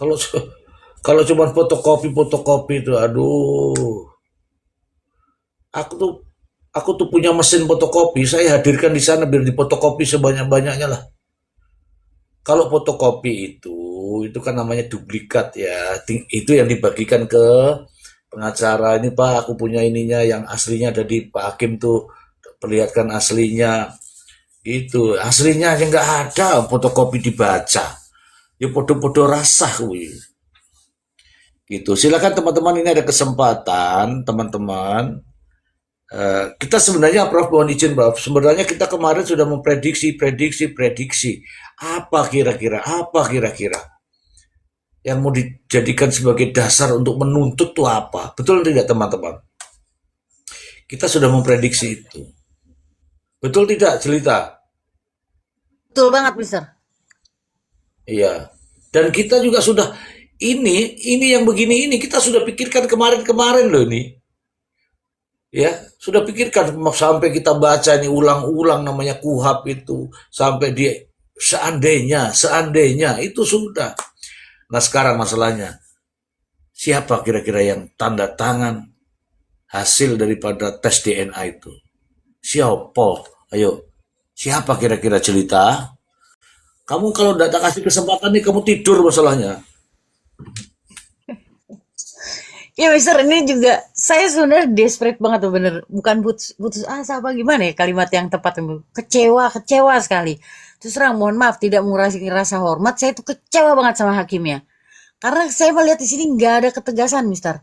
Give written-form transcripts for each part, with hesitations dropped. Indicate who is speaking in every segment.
Speaker 1: Kalau kalau cuma fotokopi itu, aduh, aku tuh aku tuh punya mesin fotokopi, saya hadirkan di sana biar difotokopi sebanyak-banyaknya lah. Kalau fotokopi itu kan namanya duplikat ya. Itu yang dibagikan ke pengacara. Ini Pak, aku punya ininya yang aslinya ada di Pak Hakim tuh. Perlihatkan aslinya. Itu aslinya aja nggak ada fotokopi dibaca. Ya podo-podo rasah kuwi. Gitu. Silakan teman-teman, ini ada kesempatan teman-teman. Kita sebenarnya Prof, mohon izin Prof. Sebenarnya kita kemarin sudah prediksi. Apa kira-kira yang mau dijadikan sebagai dasar untuk menuntut tuh apa? Betul tidak teman-teman? Kita sudah memprediksi itu. Betul tidak, Jelita?
Speaker 2: Betul banget, Mister.
Speaker 1: Iya. Dan kita juga sudah ini yang begini ini kita sudah pikirkan kemarin-kemarin loh ini. Ya, sudah pikirkan sampai kita baca ini ulang-ulang namanya kuhab itu sampai di seandainya itu sudah. Nah, sekarang masalahnya siapa kira-kira yang tanda tangan hasil daripada tes DNA itu? Siapa? Ayo, siapa kira-kira cerita? Kamu kalau tidak kasih kesempatan nih kamu tidur masalahnya.
Speaker 2: Ya, Mister, ini juga saya sebenarnya desperate banget tuh, bener. Bukan putus asa apa gimana ya kalimat yang tepat itu. Kecewa sekali. Terus terang, mohon maaf tidak mengurangi rasa hormat, saya tuh kecewa banget sama hakimnya. Karena saya melihat di sini nggak ada ketegasan, Mister.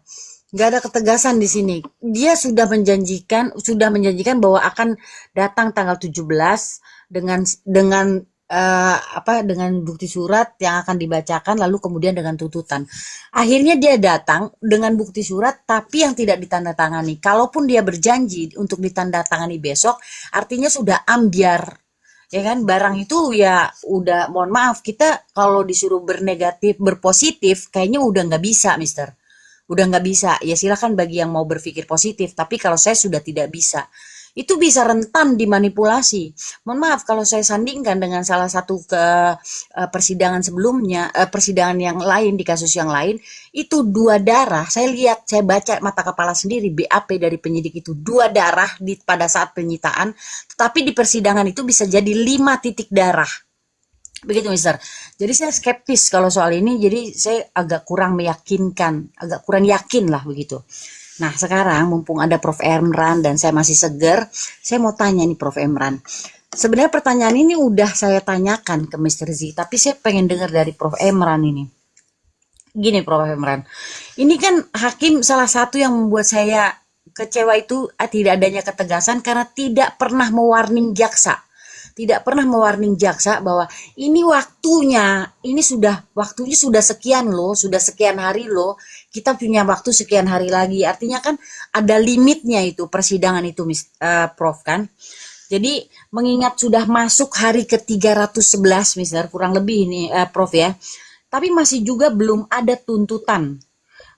Speaker 2: Nggak ada ketegasan di sini. Dia sudah menjanjikan bahwa akan datang tanggal 17 dengan dengan bukti surat yang akan dibacakan lalu kemudian dengan tuntutan. Akhirnya dia datang dengan bukti surat tapi yang tidak ditandatangani. Kalaupun dia berjanji untuk ditandatangani besok, artinya sudah ambiar. Ya kan, barang itu ya udah, mohon maaf, kita kalau disuruh bernegatif, berpositif, kayaknya udah nggak bisa, Mister. Udah nggak bisa. Ya silakan bagi yang mau berpikir positif, tapi kalau saya sudah tidak bisa. Itu bisa rentan dimanipulasi. Mohon maaf kalau saya sandingkan dengan salah satu persidangan sebelumnya, persidangan yang lain di kasus yang lain, itu dua darah. Saya lihat, saya baca mata kepala sendiri BAP dari penyidik itu dua darah pada saat penyitaan, tetapi di persidangan itu bisa jadi 5 titik darah. Begitu, Mister. Jadi saya skeptis kalau soal ini, jadi saya agak kurang meyakinkan, agak kurang yakin lah begitu. Nah, sekarang mumpung ada Prof. Emran dan saya masih seger, saya mau tanya nih Prof. Emran. Sebenarnya pertanyaan ini udah saya tanyakan ke Mr. Z, tapi saya pengen dengar dari Prof. Emran ini. Gini Prof. Emran, ini kan hakim salah satu yang membuat saya kecewa itu tidak adanya ketegasan karena tidak pernah mewarning jaksa. Tidak pernah mewarning jaksa bahwa ini waktunya sudah sekian loh, sudah sekian hari loh, kita punya waktu sekian hari lagi. Artinya kan ada limitnya itu persidangan itu, Prof kan. Jadi mengingat sudah masuk hari ke 311, Mister, kurang lebih ini, Prof ya. Tapi masih juga belum ada tuntutan.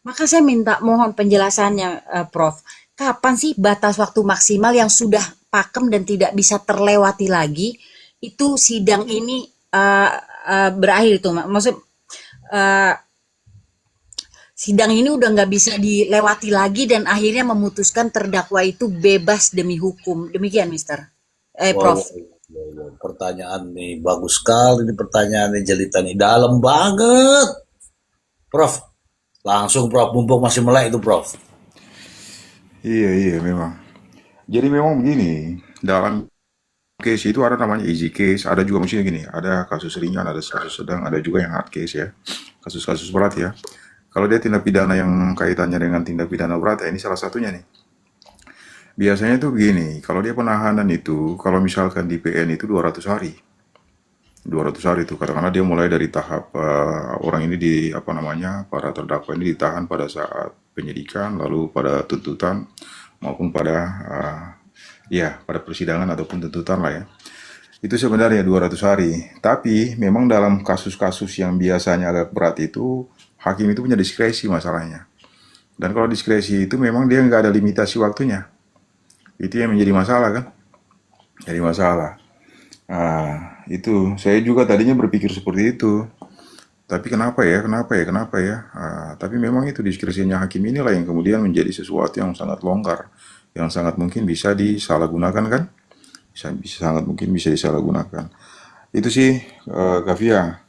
Speaker 2: Maka saya mohon penjelasannya, Prof. Kapan sih batas waktu maksimal yang sudah pakem dan tidak bisa terlewati lagi? Itu sidang ini berakhir itu, maksud uh, sidang ini udah nggak bisa dilewati lagi dan akhirnya memutuskan terdakwa itu bebas demi hukum. Demikian, Mister.
Speaker 1: Wow,
Speaker 2: Prof.
Speaker 1: wow, wow, wow. Pertanyaan nih bagus sekali nih pertanyaan nih Jelita nih dalam banget. Prof, langsung Prof, mumpung masih melek itu Prof.
Speaker 3: Iya, iya, memang. Jadi memang begini, dalam case itu ada namanya easy case, ada juga maksudnya gini, ada kasus ringan, ada kasus sedang, ada juga yang hard case ya, kasus-kasus berat ya. Kalau dia tindak pidana yang kaitannya dengan tindak pidana berat, ya ini salah satunya nih. Biasanya itu begini, kalau dia penahanan itu, kalau misalkan di PN itu 200 hari. 200 hari itu, karena dia mulai dari tahap orang ini apa namanya, para terdakwa ini ditahan pada saat penyidikan, lalu pada tuntutan, maupun pada ya pada persidangan ataupun tuntutan lah ya. Itu sebenarnya 200 hari. Tapi memang dalam kasus-kasus yang biasanya agak berat itu, hakim itu punya diskresi masalahnya. Dan kalau diskresi itu memang dia nggak ada limitasi waktunya. Itu yang menjadi masalah kan? Jadi masalah. Itu saya juga tadinya berpikir seperti itu. Tapi kenapa ya? Tapi memang itu diskresinya hakim inilah yang kemudian menjadi sesuatu yang sangat longgar, yang sangat mungkin bisa disalahgunakan kan? Sangat mungkin bisa disalahgunakan. Itu sih, Kavia.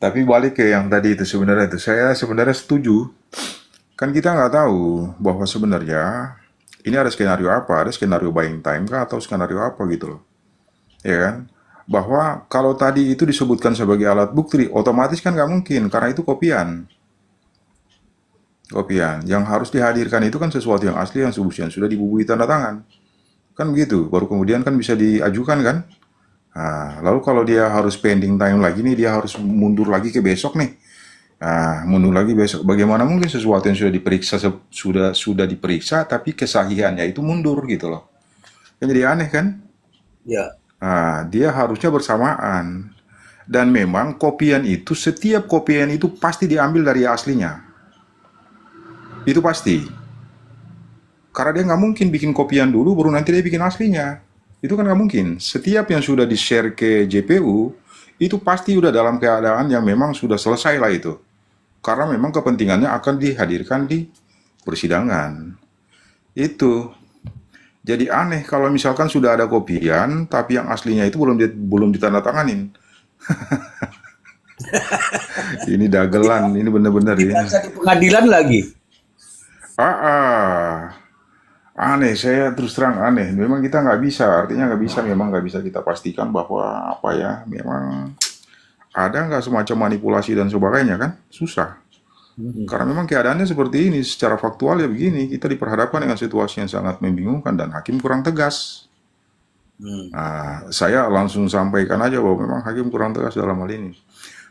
Speaker 3: Tapi balik ke yang tadi itu sebenarnya itu saya sebenarnya setuju. Kan kita nggak tahu bahwa sebenarnya ini ada skenario apa, ada skenario buying time kah atau skenario apa gitu loh, ya kan? Bahwa kalau tadi itu disebutkan sebagai alat bukti, otomatis kan nggak mungkin karena itu kopian. Kopian. Yang harus dihadirkan itu kan sesuatu yang asli yang sudah dibubuhi tanda tangan. Kan begitu. Baru kemudian kan bisa diajukan kan? Nah, lalu kalau dia harus pending time lagi nih, dia harus mundur lagi ke besok nih. Nah, mundur lagi besok. Bagaimana mungkin sesuatu yang sudah diperiksa sudah diperiksa tapi kesahihannya itu mundur gitu loh. Kan jadi aneh kan?
Speaker 1: Ya,
Speaker 3: Nah, dia harusnya bersamaan. Dan memang setiap kopian itu pasti diambil dari aslinya. Itu pasti. Karena dia nggak mungkin bikin kopian dulu, baru nanti dia bikin aslinya. Itu kan nggak mungkin. Setiap yang sudah di-share ke JPU, itu pasti udah dalam keadaan yang memang sudah selesai lah itu. Karena memang kepentingannya akan dihadirkan di persidangan. Itu. Jadi aneh kalau misalkan sudah ada kopian, tapi yang aslinya itu belum ditandatanganin. Ini dagelan, ini bener-bener ini.
Speaker 1: bisa di pengadilan lagi.
Speaker 3: Ah, ah. Aneh, saya terus terang aneh. Memang kita nggak bisa, artinya nggak bisa, memang nggak bisa kita pastikan bahwa apa ya, memang ada nggak semacam manipulasi dan sebagainya kan? Susah. Karena memang keadaannya seperti ini, secara faktual ya begini, kita diperhadapkan dengan situasi yang sangat membingungkan dan hakim kurang tegas. Nah, saya langsung sampaikan aja bahwa memang hakim kurang tegas dalam hal ini.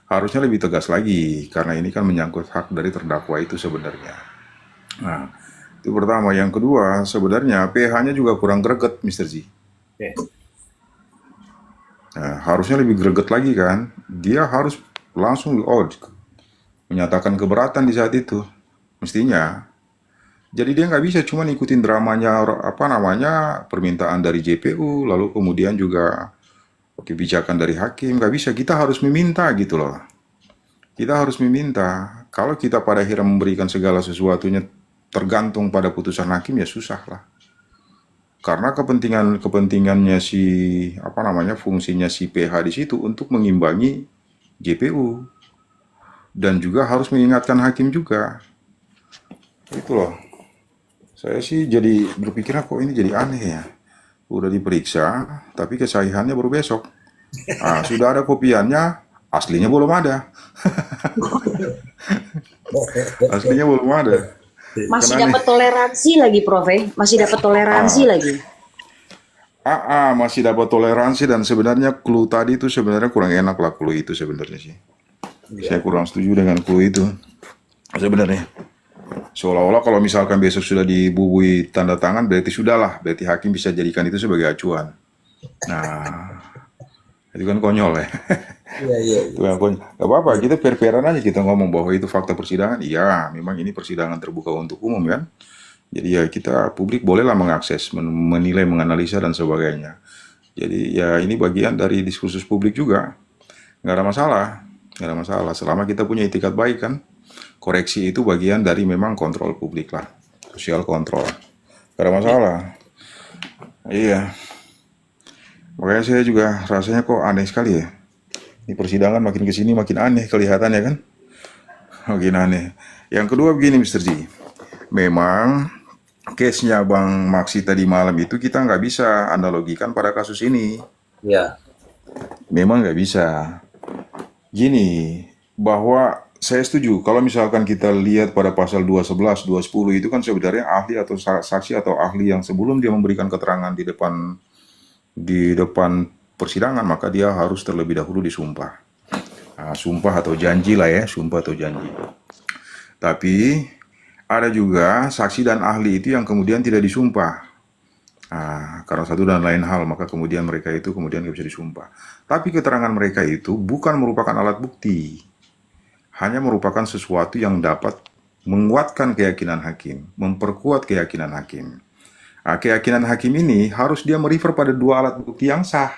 Speaker 3: Harusnya lebih tegas lagi, karena ini kan menyangkut hak dari terdakwa itu sebenarnya. Nah, itu pertama. Yang kedua, sebenarnya PH-nya juga kurang greget, Mr. Z.
Speaker 1: Oke.
Speaker 3: Nah, harusnya lebih greget lagi kan. Dia harus langsung menyatakan keberatan di saat itu. Mestinya. Jadi dia nggak bisa cuma ikutin dramanya, apa namanya, permintaan dari JPU, lalu kemudian juga kebijakan dari hakim. Nggak bisa, kita harus meminta gitu loh. Kita harus meminta. Kalau kita pada akhirnya memberikan segala sesuatunya tergantung pada putusan hakim, ya susah lah. Karena kepentingannya si apa namanya, fungsinya si PH di situ untuk mengimbangi JPU dan juga harus mengingatkan hakim juga. Itu loh. Saya sih jadi berpikir kok ini jadi aneh ya. Udah diperiksa, tapi kesahihannya baru besok. Sudah ada kopiannya, aslinya belum ada. Aslinya belum ada.
Speaker 2: Masih
Speaker 3: Kan aneh.
Speaker 2: dapat toleransi lagi, Prof. Masih dapat toleransi lagi.
Speaker 3: Masih dapat toleransi dan sebenarnya clue tadi itu sebenarnya kurang enak lah, clue itu sebenarnya sih. Saya kurang setuju dengan clue itu sebenarnya. Seolah-olah kalau misalkan besok sudah dibubuhi tanda tangan berarti sudahlah, berarti hakim bisa jadikan itu sebagai acuan. Nah, itu kan konyol ya.
Speaker 1: Iya.
Speaker 3: Itu yang konyol. Gak apa-apa, kita fair-fairan aja kita ngomong bahwa itu fakta persidangan. Iya, memang ini persidangan terbuka untuk umum kan. Jadi ya kita publik bolehlah mengakses, menilai, menganalisa dan sebagainya. Jadi ya ini bagian dari diskursus publik juga. Nggak ada masalah, nggak ada masalah. Selama kita punya itikat baik kan. Koreksi itu bagian dari memang kontrol publik lah, sosial kontrol. Gak ada masalah. Iya. Makanya saya juga rasanya kok aneh sekali ya. Ini persidangan makin kesini makin aneh kelihatannya kan. Makin aneh. Yang kedua begini Mr. G. Memang case-nya Bang Maksi tadi malam itu kita nggak bisa analogikan pada kasus ini.
Speaker 1: Ya.
Speaker 3: Memang nggak bisa. Gini, bahwa saya setuju, kalau misalkan kita lihat pada pasal 211, 210 itu kan sebenarnya ahli atau saksi atau ahli yang sebelum dia memberikan keterangan di depan persidangan, maka dia harus terlebih dahulu disumpah. Sumpah atau janji lah ya, sumpah atau janji. Tapi ada juga saksi dan ahli itu yang kemudian tidak disumpah. Karena satu dan lain hal, maka kemudian mereka itu kemudian tidak bisa disumpah. Tapi keterangan mereka itu bukan merupakan alat bukti. Hanya merupakan sesuatu yang dapat menguatkan keyakinan hakim, memperkuat keyakinan hakim. Keyakinan hakim ini harus dia merefer pada dua alat bukti yang sah.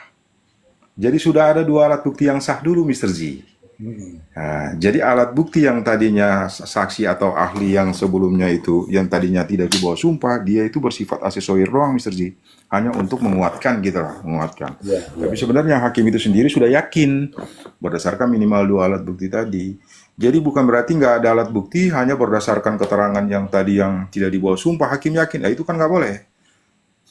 Speaker 3: Jadi sudah ada dua alat bukti yang sah dulu, Mr. Z.
Speaker 1: Hmm.
Speaker 3: Nah, jadi alat bukti yang tadinya saksi atau ahli yang sebelumnya itu, yang tadinya tidak dibawa sumpah, dia itu bersifat aksesoris doang, Mr. G. Hanya untuk menguatkan gitu lah, menguatkan.
Speaker 1: Ya, ya,
Speaker 3: Tapi
Speaker 1: ya.
Speaker 3: sebenarnya hakim itu sendiri sudah yakin berdasarkan minimal 2 alat bukti tadi. Jadi bukan berarti nggak ada alat bukti, hanya berdasarkan keterangan yang tadi yang tidak dibawa sumpah, hakim yakin. Nah, itu kan nggak boleh.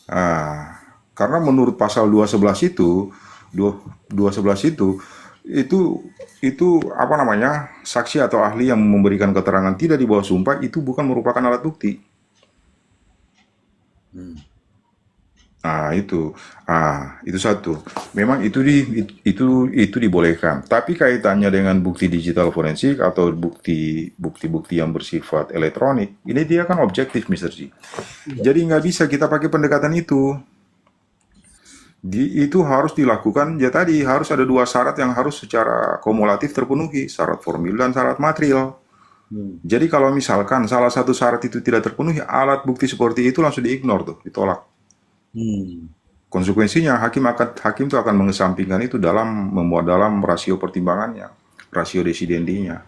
Speaker 3: Ah, karena menurut pasal 211 itu, 211 itu apa namanya? Saksi atau ahli yang memberikan keterangan tidak di bawah sumpah itu bukan merupakan alat bukti.
Speaker 1: Hmm.
Speaker 3: Ah, itu. Itu satu. Memang itu dibolehkan. Tapi kaitannya dengan bukti digital forensik atau bukti-bukti yang bersifat elektronik, ini dia kan objektif, Mr. G. Jadi nggak bisa kita pakai pendekatan itu. Itu harus dilakukan, ya tadi harus ada 2 syarat yang harus secara kumulatif terpenuhi, syarat formil dan syarat material.
Speaker 1: Hmm.
Speaker 3: Jadi kalau misalkan salah satu syarat itu tidak terpenuhi, alat bukti seperti itu langsung diignore tuh, ditolak.
Speaker 1: Hmm.
Speaker 3: Konsekuensinya hakim itu akan mengesampingkan itu membuat dalam rasio pertimbangannya, rasio desidendinya.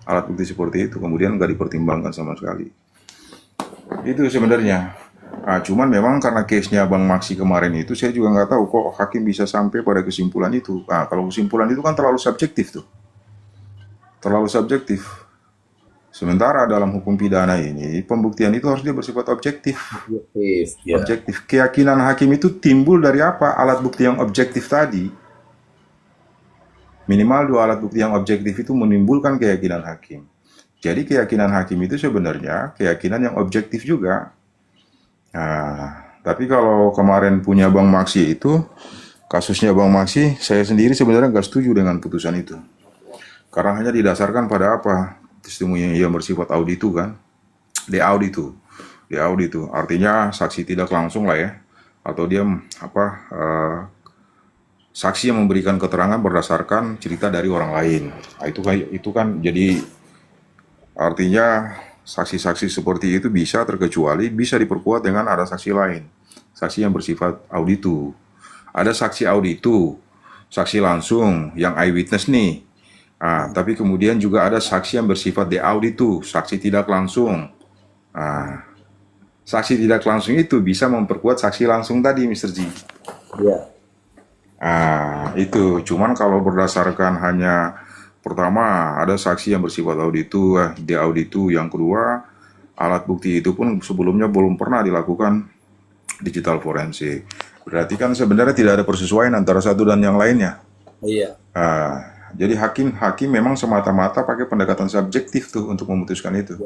Speaker 3: Alat bukti seperti itu kemudian nggak dipertimbangkan sama sekali. Itu sebenarnya. Cuman memang karena case-nya Bang Maksi kemarin itu, saya juga nggak tahu kok hakim bisa sampai pada kesimpulan itu. Kalau kesimpulan itu kan terlalu subjektif tuh, terlalu subjektif. Sementara dalam hukum pidana ini, pembuktian itu harus dia bersifat objektif.
Speaker 1: Objektif, ya.
Speaker 3: Objektif. Keyakinan hakim itu timbul dari apa? Alat bukti yang objektif tadi. Minimal 2 alat bukti yang objektif itu menimbulkan keyakinan hakim. Jadi keyakinan hakim itu sebenarnya keyakinan yang objektif juga. Tapi kalau kemarin punya Bang Maksi itu, kasusnya Bang Maksi, saya sendiri sebenarnya nggak setuju dengan putusan itu. Karena hanya didasarkan pada apa? Testimoni yang bersifat auditu kan? Auditu. Artinya saksi tidak langsung lah ya. Atau dia saksi yang memberikan keterangan berdasarkan cerita dari orang lain. Itu kan jadi artinya saksi-saksi seperti itu bisa bisa diperkuat dengan ada saksi lain. Saksi yang bersifat auditu. Ada saksi auditu, saksi langsung yang eyewitness nih. Tapi kemudian juga ada saksi yang bersifat de auditu, saksi tidak langsung. Saksi tidak langsung itu bisa memperkuat saksi langsung tadi, Mr. G.
Speaker 1: Ya.
Speaker 3: Itu. Cuman kalau berdasarkan hanya pertama ada saksi yang bersifat auditu, de auditu. Yang kedua, alat bukti itu pun sebelumnya belum pernah dilakukan digital forensik. Berarti kan sebenarnya tidak ada persesuaian antara satu dan yang lainnya.
Speaker 1: Iya.
Speaker 3: Jadi hakim memang semata-mata pakai pendekatan subjektif tuh untuk memutuskan itu.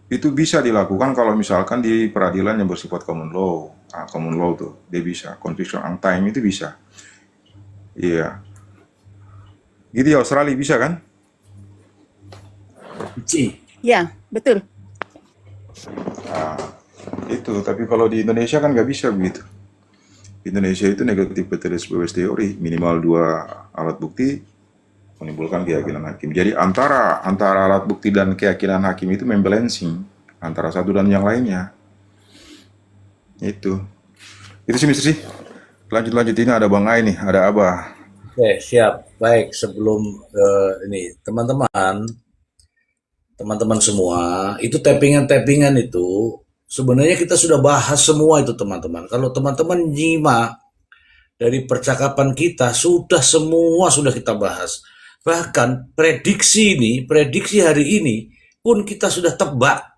Speaker 3: Itu bisa dilakukan kalau misalkan di peradilan yang bersifat common law. Common law tuh, dia bisa. Conviction on time itu bisa. Iya. Gitu ya, Australia bisa kan?
Speaker 1: Ci.
Speaker 4: Ya, betul.
Speaker 3: Itu, tapi kalau di Indonesia kan nggak bisa begitu. Indonesia itu negatif prejudice based teori, minimal 2 alat bukti menimbulkan keyakinan hakim. Jadi antara alat bukti dan keyakinan hakim itu membalancing antara satu dan yang lainnya. Itu sih Mr. sih. Lanjut ini ada Bang Ai nih, ada Abah.
Speaker 1: Oke, siap. Baik, sebelum ini teman-teman semua, itu tappingan itu sebenarnya kita sudah bahas semua itu teman-teman. Kalau teman-teman nyimak dari percakapan kita semua sudah kita bahas. Bahkan prediksi hari ini pun kita sudah tebak.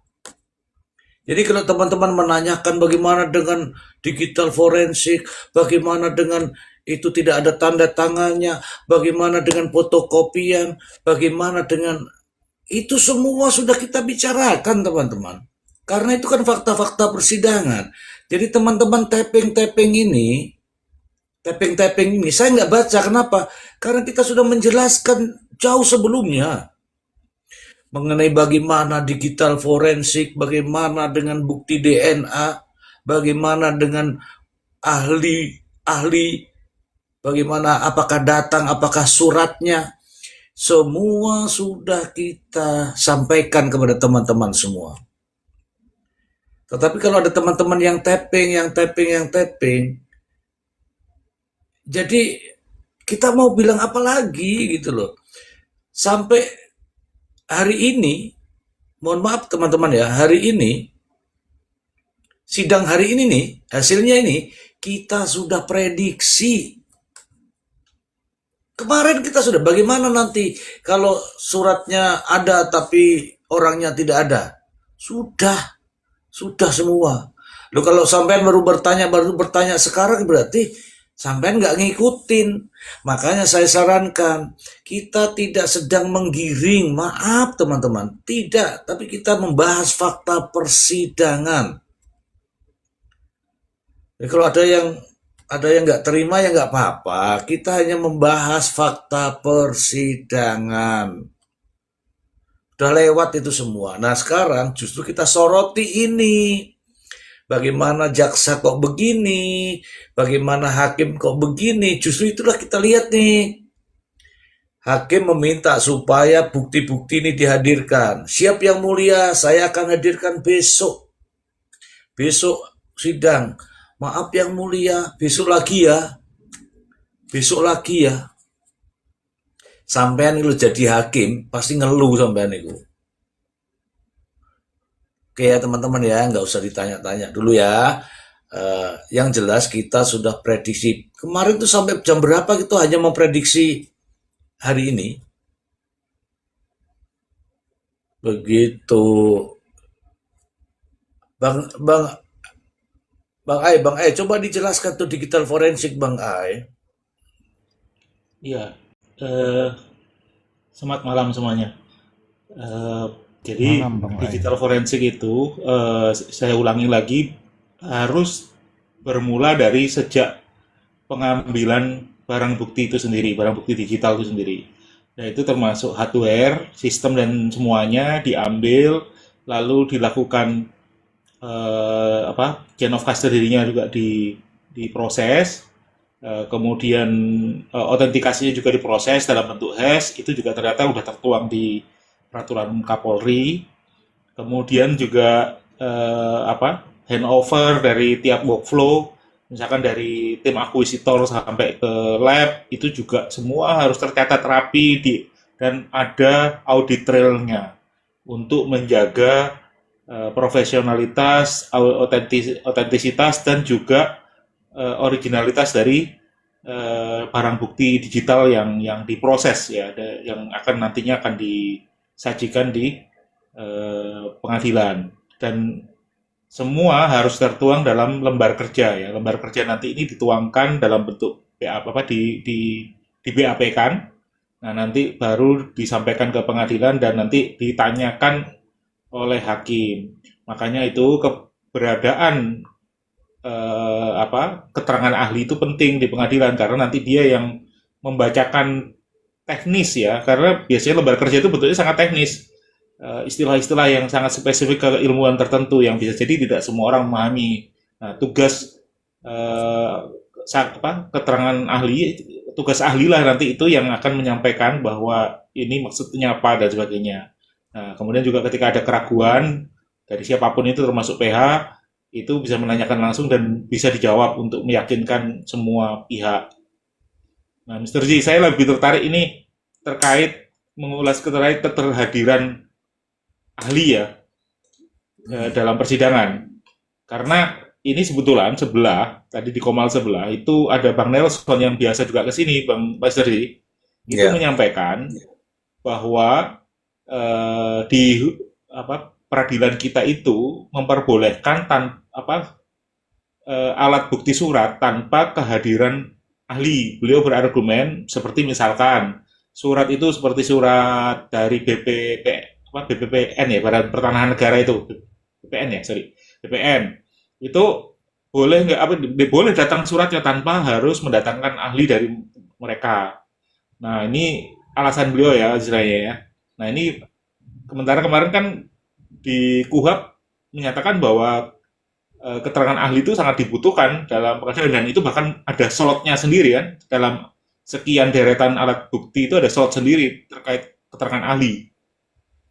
Speaker 1: Jadi kalau teman-teman menanyakan bagaimana dengan digital forensik, bagaimana dengan itu tidak ada tanda tangannya, bagaimana dengan fotokopian, bagaimana dengan itu semua sudah kita bicarakan teman-teman. Karena itu kan fakta-fakta persidangan. Jadi teman-teman tapping ini saya nggak baca. Kenapa? Karena kita sudah menjelaskan jauh sebelumnya mengenai bagaimana digital forensik, bagaimana dengan bukti DNA, bagaimana dengan ahli, bagaimana apakah datang, apakah suratnya, semua sudah kita sampaikan kepada teman-teman semua. Tetapi kalau ada teman-teman yang tapping, jadi kita mau bilang apa lagi gitu loh. Sampai hari ini, mohon maaf teman-teman ya, hari ini, sidang hari ini nih, hasilnya ini, kita sudah prediksi. Kemarin kita sudah, bagaimana nanti kalau suratnya ada tapi orangnya tidak ada? Sudah semua. Loh kalau sampean baru bertanya sekarang berarti sampean nggak ngikutin. Makanya saya sarankan, kita tidak sedang menggiring, maaf teman-teman, tidak, tapi kita membahas fakta persidangan. Jadi kalau ada yang nggak terima ya nggak apa-apa. Kita hanya membahas fakta persidangan. Udah lewat itu semua. Nah sekarang justru kita soroti ini. Bagaimana jaksa kok begini, bagaimana hakim kok begini. Justru itulah kita lihat nih. Hakim meminta supaya bukti-bukti ini dihadirkan. Siap yang mulia, saya akan hadirkan besok. Besok sidang. Maaf yang mulia, besok lagi ya. Besok lagi ya. Sampean itu jadi hakim, pasti ngeluh sampean itu. Oke ya teman-teman ya, nggak usah ditanya-tanya dulu ya. Yang jelas kita sudah prediksi. Kemarin tuh sampai jam berapa kita hanya memprediksi hari ini. Begitu. Bang Ai, coba dijelaskan tuh digital forensik Bang Ai.
Speaker 4: Iya, eh, selamat malam semuanya. Eh, jadi
Speaker 5: Malam Bang Ai.
Speaker 4: digital forensik itu saya ulangi lagi harus bermula dari sejak pengambilan barang bukti itu sendiri, barang bukti digital itu sendiri. Nah, itu termasuk hardware, sistem dan semuanya diambil, lalu dilakukan chain of custody-nya juga diproses. Kemudian autentikasinya juga diproses dalam bentuk hash, itu juga ternyata sudah tertuang di peraturan Kapolri. Kemudian juga handover dari tiap workflow, misalkan dari tim akuisitor sampai ke lab, itu juga semua harus tercatat rapi dan ada audit trail-nya untuk menjaga profesionalitas, otentisitas, dan juga originalitas dari barang bukti digital yang diproses ya, yang nantinya akan disajikan di pengadilan, dan semua harus tertuang dalam lembar kerja ya. Lembar kerja nanti ini dituangkan dalam bentuk di BAP-kan. Nah, nanti baru disampaikan ke pengadilan dan nanti ditanyakan oleh hakim. Makanya itu keberadaan keterangan ahli itu penting di pengadilan, karena nanti dia yang membacakan teknis ya, karena biasanya lembar kerja itu bentuknya sangat teknis, istilah-istilah yang sangat spesifik ke ilmuwan tertentu yang bisa jadi tidak semua orang memahami. Nah, tugas keterangan ahli, tugas ahli lah nanti itu yang akan menyampaikan bahwa ini maksudnya apa dan sebagainya. Nah, kemudian juga ketika ada keraguan dari siapapun itu termasuk PH, itu bisa menanyakan langsung dan bisa dijawab untuk meyakinkan semua pihak. Nah, Mr. G, saya lebih tertarik ini terkait mengulas keterhadiran ahli ya dalam persidangan. Karena ini sebetulan sebelah, tadi di Komal sebelah, itu ada Bang Nelson yang biasa juga ke sini, Bang Mr. G, itu menyampaikan bahwa di peradilan kita itu memperbolehkan alat bukti surat tanpa kehadiran ahli. Beliau berargumen seperti misalkan surat itu seperti surat dari BPPN ya, Badan Pertanahan Negara itu, BPN itu boleh boleh datang suratnya tanpa harus mendatangkan ahli dari mereka. Nah, ini alasan beliau ya istilahnya ya. Nah, ini sementara kemarin kan di KUHAP menyatakan bahwa keterangan ahli itu sangat dibutuhkan dalam pengadilan, dan itu bahkan ada slotnya sendiri kan, dalam sekian deretan alat bukti itu ada slot sendiri terkait keterangan ahli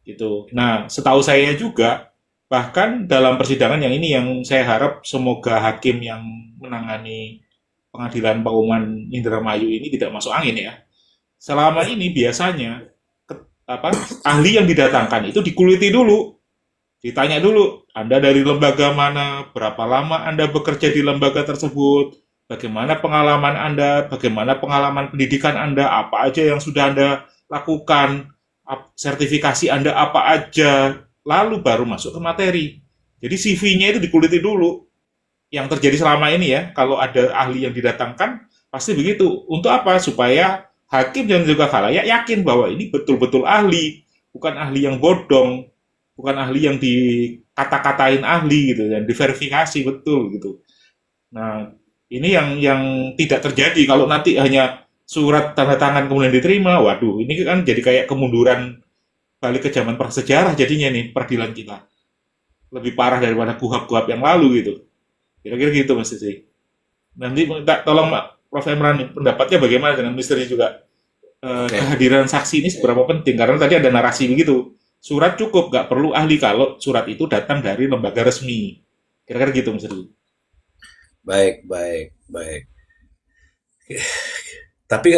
Speaker 4: gitu. Nah, setahu saya juga bahkan dalam persidangan yang ini yang saya harap semoga hakim yang menangani pengadilan Pauman Indramayu ini tidak masuk angin ya. Selama ini biasanya ahli yang didatangkan itu dikuliti dulu, ditanya dulu, Anda dari lembaga mana, berapa lama Anda bekerja di lembaga tersebut, bagaimana pengalaman Anda, bagaimana pengalaman pendidikan Anda, apa aja yang sudah Anda lakukan, sertifikasi Anda apa aja, lalu baru masuk ke materi. Jadi CV-nya itu dikuliti dulu. Yang terjadi selama ini ya, kalau ada ahli yang didatangkan, pasti begitu. Untuk apa? Supaya hakim dan juga khalayak yakin bahwa ini betul-betul ahli, bukan ahli yang bodong, bukan ahli yang dikata-katain ahli gitu, dan diverifikasi betul gitu. Nah, ini yang tidak terjadi kalau nanti hanya surat tanda tangan kemudian diterima. Waduh, ini kan jadi kayak kemunduran balik ke zaman prasejarah jadinya nih peradilan kita. Lebih parah daripada kuhab-kuhab yang lalu gitu. Kira-kira gitu Mas Sisi. Nanti minta tolong Prof. Emran pendapatnya bagaimana dengan misteri juga kehadiran saksi ini seberapa penting, karena tadi ada narasi begitu. Surat cukup, nggak perlu ahli kalau surat itu datang dari lembaga resmi. Kira-kira gitu Mas Sisi.
Speaker 1: Baik, baik, baik. Tapi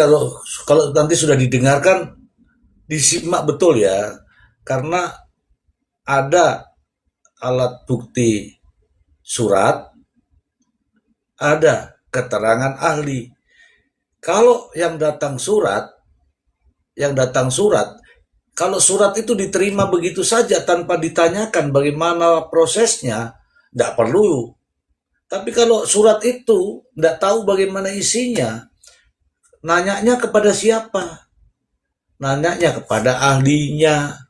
Speaker 1: kalau nanti sudah didengarkan, disimak betul ya, karena ada alat bukti surat, ada keterangan ahli. Kalau yang datang surat, kalau surat itu diterima begitu saja tanpa ditanyakan bagaimana prosesnya, tidak perlu. Tapi kalau surat itu tidak tahu bagaimana isinya, nanyanya kepada siapa? Nanyanya kepada ahlinya.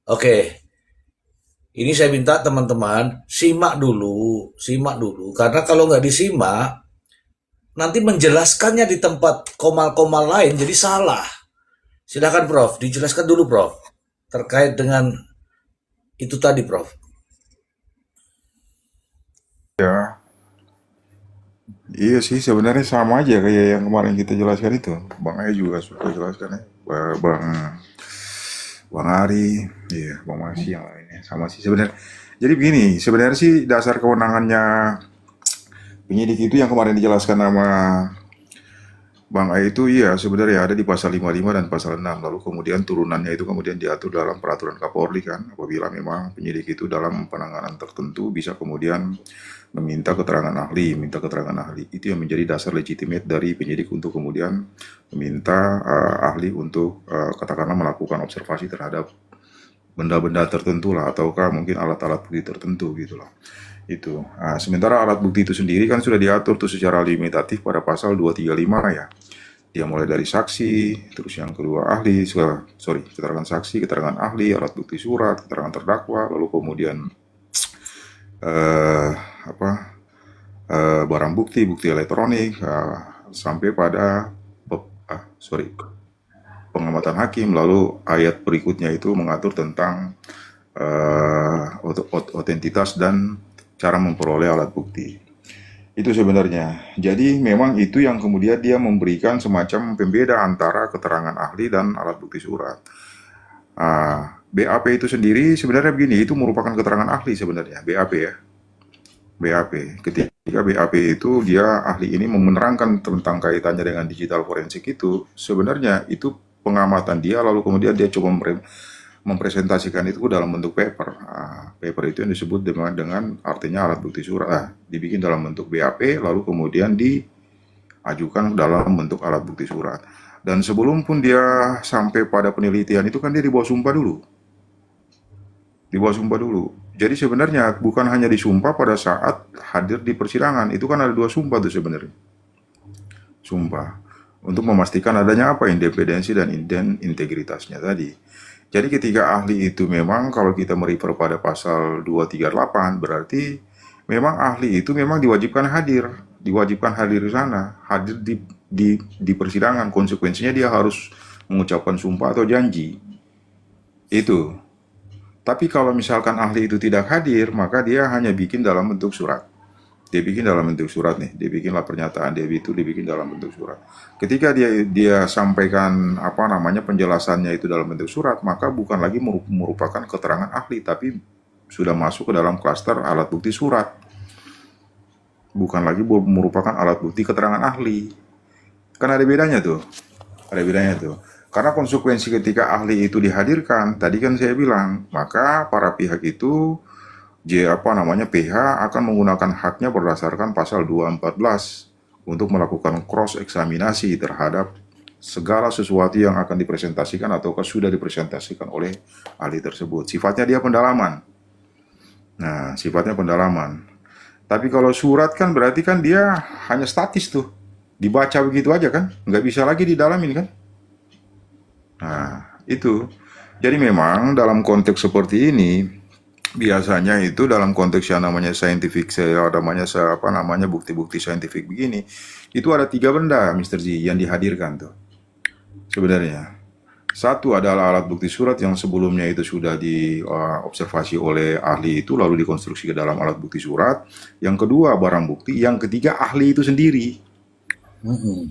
Speaker 1: Oke. Ini saya minta teman-teman simak dulu, karena kalau nggak disimak, nanti menjelaskannya di tempat komal-komal lain jadi salah. Silakan Prof, dijelaskan dulu Prof, terkait dengan itu tadi Prof.
Speaker 3: Ya, iya sih sebenarnya sama aja kayak yang kemarin kita jelaskan itu. Bang Aya juga suka jelaskan ya. Bang Ari, iya, Bang Masih yang lainnya sama sih sebenarnya. Jadi begini, sebenarnya sih dasar kewenangannya penyidik itu yang kemarin dijelaskan sama Bang A itu iya sebenarnya ada di pasal 55 dan pasal 6. Lalu kemudian turunannya itu kemudian diatur dalam peraturan Kapolri kan. Apabila memang penyidik itu dalam penanganan tertentu bisa kemudian minta keterangan ahli. Itu yang menjadi dasar legitimate dari penyidik untuk kemudian meminta ahli untuk katakanlah melakukan observasi terhadap benda-benda tertentu lah, ataukah mungkin alat-alat bukti tertentu gitu loh. Itu. Nah, sementara alat bukti itu sendiri kan sudah diatur tuh secara limitatif pada pasal 235 ya. Dia mulai dari saksi, terus yang kedua ahli, keterangan saksi, keterangan ahli, alat bukti surat, keterangan terdakwa, lalu kemudian barang bukti, bukti elektronik, sampai pada pengamatan hakim. Lalu ayat berikutnya itu mengatur tentang otentitas dan cara memperoleh alat bukti. Itu sebenarnya. Jadi memang itu yang kemudian dia memberikan semacam pembeda antara keterangan ahli dan alat bukti surat. BAP itu sendiri sebenarnya begini, itu merupakan keterangan ahli sebenarnya, BAP ya. BAP. Ketika BAP itu dia ahli ini menerangkan tentang kaitannya dengan digital forensik itu, sebenarnya itu pengamatan dia, lalu kemudian dia coba mempresentasikan itu dalam bentuk paper. Paper itu yang disebut dengan artinya alat bukti surat. Dibikin dalam bentuk BAP, lalu kemudian diajukan dalam bentuk alat bukti surat. Dan sebelum pun dia sampai pada penelitian itu kan dia dibawa sumpah dulu. Jadi sebenarnya bukan hanya disumpah pada saat hadir di persidangan, itu kan ada 2 sumpah tuh sebenarnya. Sumpah untuk memastikan adanya apa independensi dan integritasnya tadi. Jadi ketika ahli itu memang kalau kita merefer pada pasal 238 berarti memang ahli itu memang diwajibkan hadir di sana, hadir di persidangan. Konsekuensinya dia harus mengucapkan sumpah atau janji. Itu. Tapi kalau misalkan ahli itu tidak hadir, maka dia hanya bikin dalam bentuk surat. Dia bikin dalam bentuk surat nih, dia bikinlah pernyataan dia itu dibikin dalam bentuk surat. Ketika dia sampaikan penjelasannya itu dalam bentuk surat, maka bukan lagi merupakan keterangan ahli, tapi sudah masuk ke dalam klaster alat bukti surat. Bukan lagi merupakan alat bukti keterangan ahli. Kan ada bedanya tuh. Karena konsekuensi ketika ahli itu dihadirkan, tadi kan saya bilang, maka para pihak itu PH akan menggunakan haknya berdasarkan pasal 214 untuk melakukan cross eksaminasi terhadap segala sesuatu yang akan dipresentasikan ataukah sudah dipresentasikan oleh ahli tersebut. Sifatnya dia pendalaman. Nah, sifatnya pendalaman. Tapi kalau surat kan berarti kan dia hanya statis tuh. Dibaca begitu aja kan? Nggak bisa lagi didalamin kan? Nah, itu. Jadi memang dalam konteks seperti ini, biasanya itu dalam konteks yang namanya scientific, bukti-bukti saintifik begini, itu ada 3 benda, Mr. Z, yang dihadirkan tuh. Sebenarnya. Satu adalah alat bukti surat yang sebelumnya itu sudah diobservasi oleh ahli itu, lalu dikonstruksi ke dalam alat bukti surat. Yang kedua, barang bukti. Yang ketiga, ahli itu sendiri.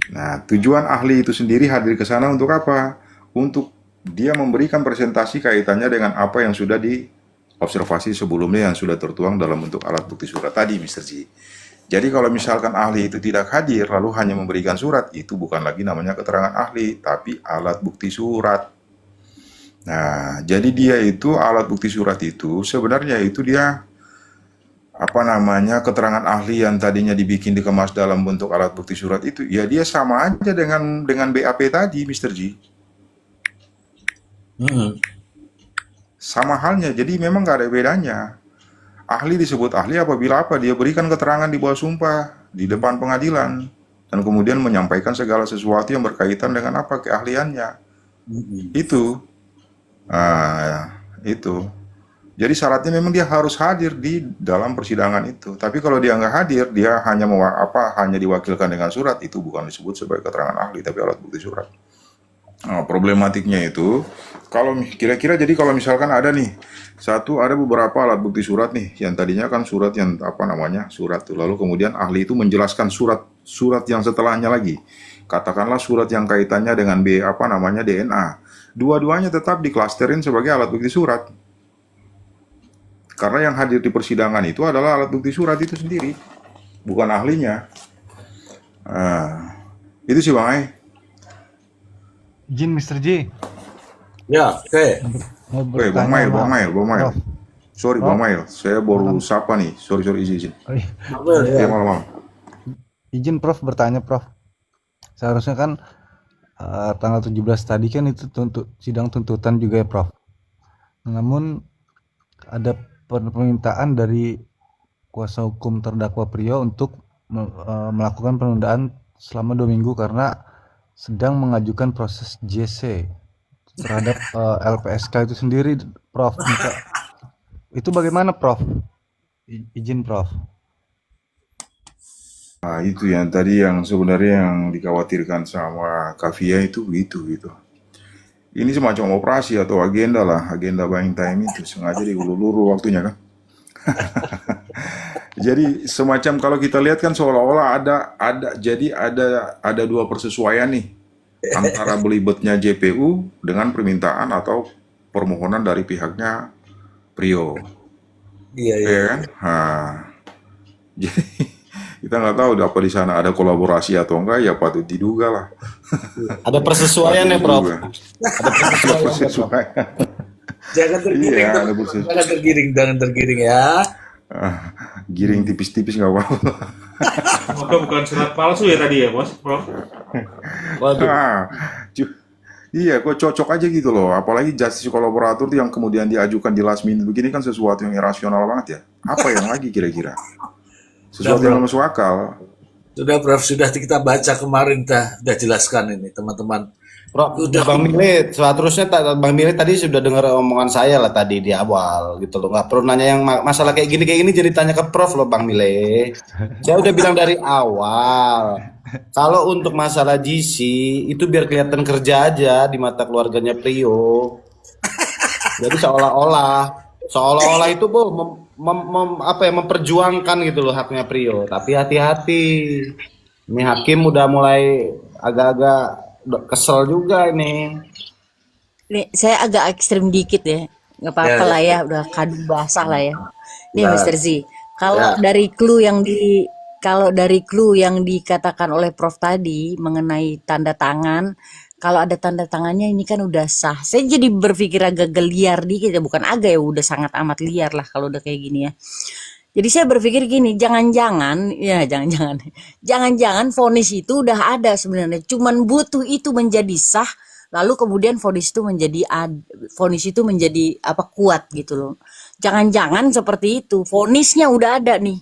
Speaker 3: Nah, tujuan ahli itu sendiri hadir ke sana untuk apa? Untuk dia memberikan presentasi kaitannya dengan apa yang sudah diobservasi sebelumnya yang sudah tertuang dalam bentuk alat bukti surat tadi, Mr. G. Jadi kalau misalkan ahli itu tidak hadir lalu hanya memberikan surat, itu bukan lagi namanya keterangan ahli, tapi alat bukti surat. Nah, jadi dia itu alat bukti surat itu sebenarnya itu dia keterangan ahli yang tadinya dibikin dikemas dalam bentuk alat bukti surat itu, ya dia sama aja dengan BAP tadi, Mr. G. Sama halnya, jadi memang nggak ada bedanya. Ahli disebut ahli apabila dia berikan keterangan di bawah sumpah di depan pengadilan dan kemudian menyampaikan segala sesuatu yang berkaitan dengan keahliannya. Itu. Itu. Jadi syaratnya memang dia harus hadir di dalam persidangan itu. Tapi kalau dia nggak hadir, dia hanya hanya diwakilkan dengan surat, itu bukan disebut sebagai keterangan ahli tapi alat bukti surat. Nah, problematiknya itu kalau kira-kira jadi kalau misalkan ada nih ada beberapa alat bukti surat nih yang tadinya kan surat yang surat tuh, lalu kemudian ahli itu menjelaskan surat yang setelahnya lagi, katakanlah surat yang kaitannya dengan DNA, dua-duanya tetap diklasterin sebagai alat bukti surat karena yang hadir di persidangan itu adalah alat bukti surat itu sendiri, bukan ahlinya. Itu sih Bang Ai.
Speaker 5: Izin Mr. J.
Speaker 1: Ya, oke.
Speaker 5: Mau
Speaker 3: Bang
Speaker 5: bertanya
Speaker 3: Mail.
Speaker 5: Prof.
Speaker 3: Sorry Bang Mail, saya baru sapa nih. Sorry izin.
Speaker 5: Oh, iya.
Speaker 3: Ya malam.
Speaker 5: Izin Prof bertanya Prof. Seharusnya kan tanggal 17 tadi kan itu sidang tuntutan juga ya Prof. Namun ada permintaan dari kuasa hukum terdakwa Prio untuk melakukan penundaan selama 2 minggu karena sedang mengajukan proses JC terhadap LPSK itu sendiri, Prof. Itu bagaimana, Prof? Izin, Prof.
Speaker 3: Nah, itu yang tadi yang sebenarnya yang dikhawatirkan sama Kavia itu begitu gitu. Ini semacam operasi atau agenda buying time itu sengaja diulur-ulur waktunya kan. Jadi semacam kalau kita lihat kan seolah-olah ada 2 persesuaian nih antara belibetnya JPU dengan permintaan atau permohonan dari pihaknya Prio.
Speaker 1: Iya.
Speaker 3: Ya kan? Jadi kita nggak tahu apa di sana ada kolaborasi atau enggak, ya patut diduga lah.
Speaker 6: Ada persesuaian ya, Prof.
Speaker 3: Diduga.
Speaker 6: Ada
Speaker 3: Ada
Speaker 6: persesuaian.
Speaker 3: persesuaian.
Speaker 1: Jangan tergiring,
Speaker 3: Iya,
Speaker 1: dong.
Speaker 3: ada persesuaian.
Speaker 1: Jangan tergiring ya.
Speaker 3: Giring tipis-tipis nggak apa-apa.
Speaker 4: Semoga bukan surat palsu ya tadi ya, Bos, Prof.
Speaker 6: Waduh.
Speaker 3: Iya, kok cocok aja gitu loh. Apalagi justice kolaborator tuh yang kemudian diajukan di last minute begini kan sesuatu yang irasional banget ya. Apa yang lagi kira-kira? Sesuatu yang masuk akal.
Speaker 1: Sudah Prof, sudah kita baca kemarin, udah jelaskan ini teman-teman.
Speaker 6: Prof,
Speaker 1: Udah.
Speaker 6: Bang Mile, seharusnya Bang Mile tadi sudah dengar omongan saya lah tadi di awal gitu loh. Nggak perlu nanya yang masalah kayak gini jadi tanya ke Prof loh Bang Mile. Saya udah bilang dari awal. Kalau untuk masalah GC itu biar kelihatan kerja aja di mata keluarganya Prio. Jadi seolah-olah itu memperjuangkan gitu loh haknya Prio. Tapi hati-hati. Ini hakim udah mulai agak-agak kesel juga ini.
Speaker 2: Nih, saya agak ekstrim dikit ya. Nggak apa-apa
Speaker 1: Ya,
Speaker 2: lah ya, udah kadung basah lah ya. Nih
Speaker 1: Ya.
Speaker 2: Mr. Z, kalau
Speaker 1: Ya.
Speaker 2: dari clue yang dikatakan oleh Prof tadi mengenai tanda tangan, kalau ada tanda tangannya ini kan udah sah. Saya jadi berpikir agak liar dikit ya, bukan agak ya, udah sangat amat liar lah kalau udah kayak gini ya. Jadi saya berpikir gini, jangan-jangan vonis itu udah ada sebenarnya, cuman butuh itu menjadi sah, lalu kemudian vonis itu menjadi apa, kuat gitu loh. Jangan-jangan seperti itu, vonisnya udah ada nih,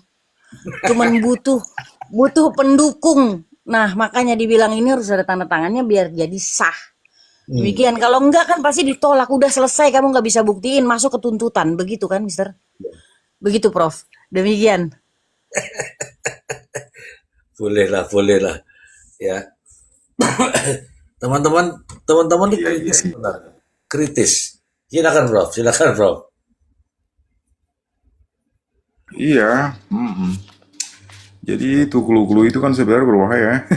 Speaker 2: cuman butuh pendukung. Nah, makanya dibilang ini harus ada tanda tangannya biar jadi sah. Demikian, kalau enggak kan pasti ditolak, udah selesai, kamu nggak bisa buktiin, masuk ke tuntutan, begitu kan, Mister? Begitu, Prof. Demikian.
Speaker 1: Boleh lah, ya. Teman-teman ini
Speaker 3: Iya, iya,
Speaker 1: kritis
Speaker 3: iya.
Speaker 1: sebenarnya. Kritis. Silakan, Prof.
Speaker 3: Iya, jadi itu clue-clue itu kan sebenarnya berbahaya.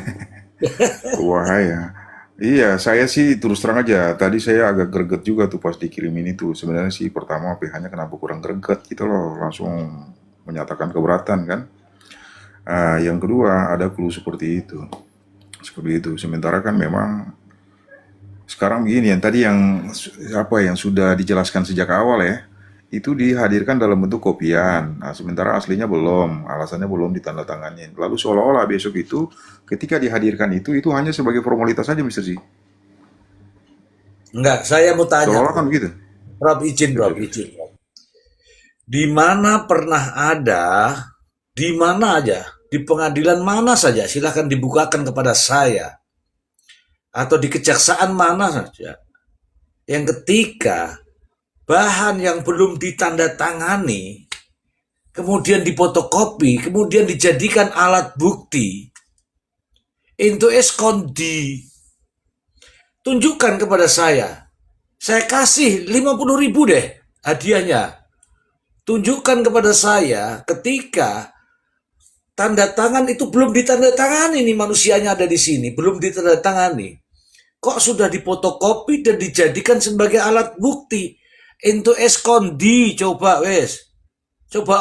Speaker 3: Berbahaya. Iya, saya sih terus terang aja. Tadi saya agak greget juga tuh pas dikirimin itu. Sebenarnya sih pertama PH-nya kenapa kurang greget gitu loh. Langsung menyatakan keberatan kan. Yang kedua ada clue seperti itu. Seperti itu. Sementara kan memang sekarang begini yang tadi yang sudah dijelaskan sejak awal ya. Itu dihadirkan dalam bentuk kopian. Nah, sementara aslinya belum, alasannya belum ditandatangani. Lalu seolah-olah besok itu ketika dihadirkan itu hanya sebagai formalitas saja, Mister C.
Speaker 1: Enggak, saya mau tanya,
Speaker 3: Seolah-olah kan begitu.
Speaker 1: Prof, izin, Prof. Di mana pernah ada, di mana aja, di pengadilan mana saja, silahkan dibukakan kepada saya, atau di kejaksaan mana saja, yang ketika bahan yang belum ditandatangani, kemudian difotokopi, kemudian dijadikan alat bukti, itu eskondi, tunjukkan kepada saya kasih 50.000 deh hadiahnya. Tunjukkan kepada saya ketika tanda tangan itu belum ditandatangani, nih manusianya ada di sini, belum ditandatangani. Kok sudah difotokopi dan dijadikan sebagai alat bukti? Into eskondi, coba wes. Coba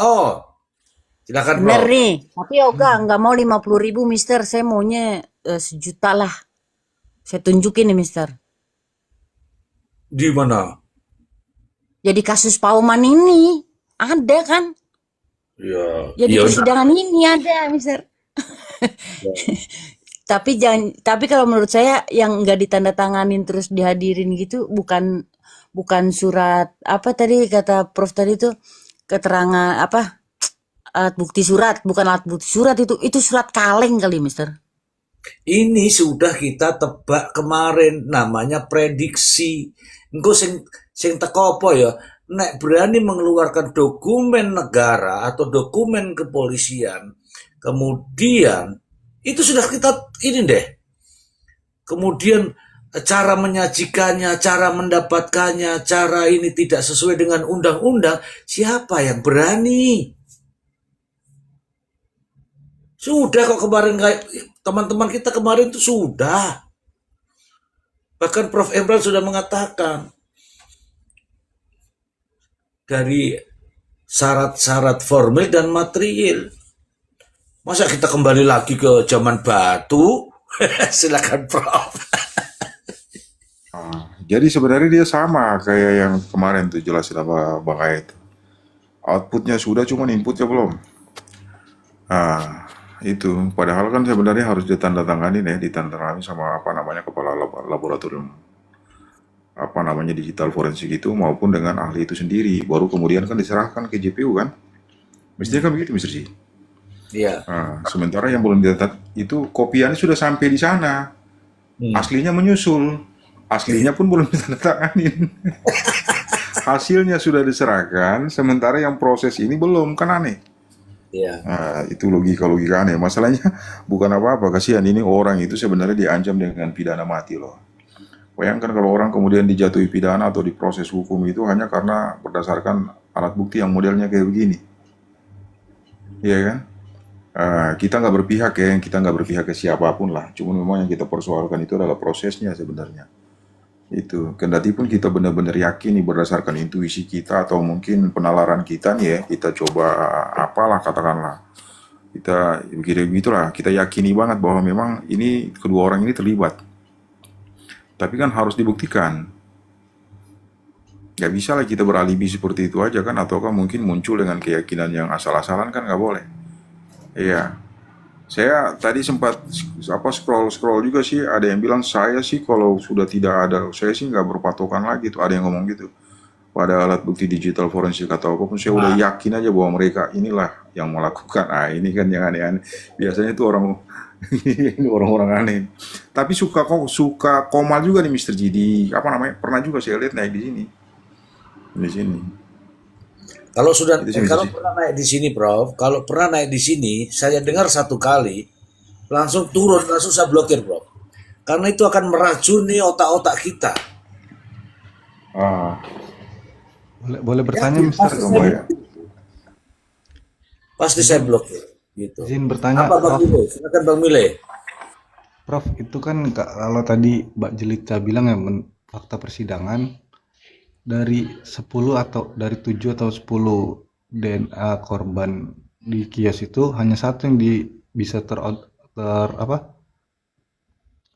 Speaker 1: silakan
Speaker 2: Bener
Speaker 1: Bro.
Speaker 2: nih, tapi Oga nggak mau 50.000 Mister, saya maunya 1 juta lah. Saya tunjukin nih Mister.
Speaker 1: Di mana?
Speaker 2: Jadi kasus Pauman ini ada kan?
Speaker 1: Ya,
Speaker 2: Jadi
Speaker 1: ya udah.
Speaker 2: persidangan ini ada Mister. Tapi kalau menurut saya yang nggak ditandatanganin terus dihadirin gitu bukan surat apa tadi kata Prof tadi tuh, keterangan apa, alat bukti surat, bukan alat bukti surat, itu surat kaleng kali Mister.
Speaker 1: Ini sudah kita tebak kemarin, namanya prediksi. Engko sing teko apa ya? Nek berani mengeluarkan dokumen negara atau dokumen kepolisian, kemudian itu sudah kita ini deh. Kemudian cara menyajikannya, cara mendapatkannya, cara ini tidak sesuai dengan undang-undang, siapa yang berani? Sudah kok kemarin, kayak teman-teman kita kemarin itu sudah. Bahkan Prof. Emran sudah mengatakan dari syarat-syarat formil dan material. Masa kita kembali lagi ke zaman batu? Silakan Prof.
Speaker 3: Jadi sebenarnya dia sama kayak yang kemarin tuh jelasin sama Bang Ait. Outputnya sudah, cuman inputnya belum. Itu. Padahal kan sebenarnya harus ditandatangani ditandatangani sama kepala laboratorium digital forensik itu maupun dengan ahli itu sendiri. Baru kemudian kan diserahkan ke JPU kan. Mestinya kan begitu, Mr. C.
Speaker 1: Iya.
Speaker 3: Sementara yang belum ditandat itu kopiannya sudah sampai di sana. Aslinya menyusul. Aslinya pun belum ditandatanganin. Hasilnya sudah diserahkan, sementara yang proses ini belum, kan aneh.
Speaker 1: Iya.
Speaker 3: Itu logika aneh. Masalahnya bukan apa-apa, kasihan ini orang itu sebenarnya diancam dengan pidana mati loh. Bayangkan kalau orang kemudian dijatuhi pidana atau diproses hukum itu hanya karena berdasarkan alat bukti yang modelnya kayak begini. Iya kan? Kita nggak berpihak ke siapapun lah. Cuma memang yang kita persoalkan itu adalah prosesnya sebenarnya. Itu, kendati pun kita benar-benar yakin berdasarkan intuisi kita atau mungkin penalaran kita nih ya, kita coba apalah katakanlah. Kita begitulah, kita yakini banget bahwa memang ini kedua orang ini terlibat. Tapi kan harus dibuktikan. Nggak bisa lah kita beralibi seperti itu aja kan, ataukah mungkin muncul dengan keyakinan yang asal-asalan, kan nggak boleh. Iya, saya tadi sempat scroll juga sih, ada yang bilang saya sih kalau sudah tidak ada, saya sih nggak berpatokan lagi tuh, ada yang ngomong gitu. Pada alat bukti digital forensik atau apapun, saya udah yakin aja bahwa mereka inilah yang melakukan. Ah, ini kan yang aneh-aneh. Biasanya itu orang ini orang-orang aneh. Tapi suka komal juga nih Mr. G di apa namanya? Pernah juga saya lihat naik di sini. Di sini.
Speaker 1: Kalau sudah
Speaker 3: Itu sih, Mr.
Speaker 1: kalau
Speaker 3: G.
Speaker 1: pernah naik di sini, Prof, kalau pernah naik di sini, saya dengar satu kali langsung turun, langsung saya blokir, Prof. Karena itu akan meracuni otak-otak kita.
Speaker 3: Ah,
Speaker 5: Boleh bertanya,
Speaker 1: Yakin,
Speaker 5: Mister?
Speaker 1: pasti saya blokir. Gitu.
Speaker 5: Izin bertanya,
Speaker 1: Apa Bang
Speaker 5: Prof.
Speaker 1: Mile? Silakan Bang Mile.
Speaker 5: Prof, itu kan kalau tadi Mbak Jelita bilang ya, fakta persidangan dari 10 atau dari 7 atau 10 DNA korban di kios itu hanya satu yang bisa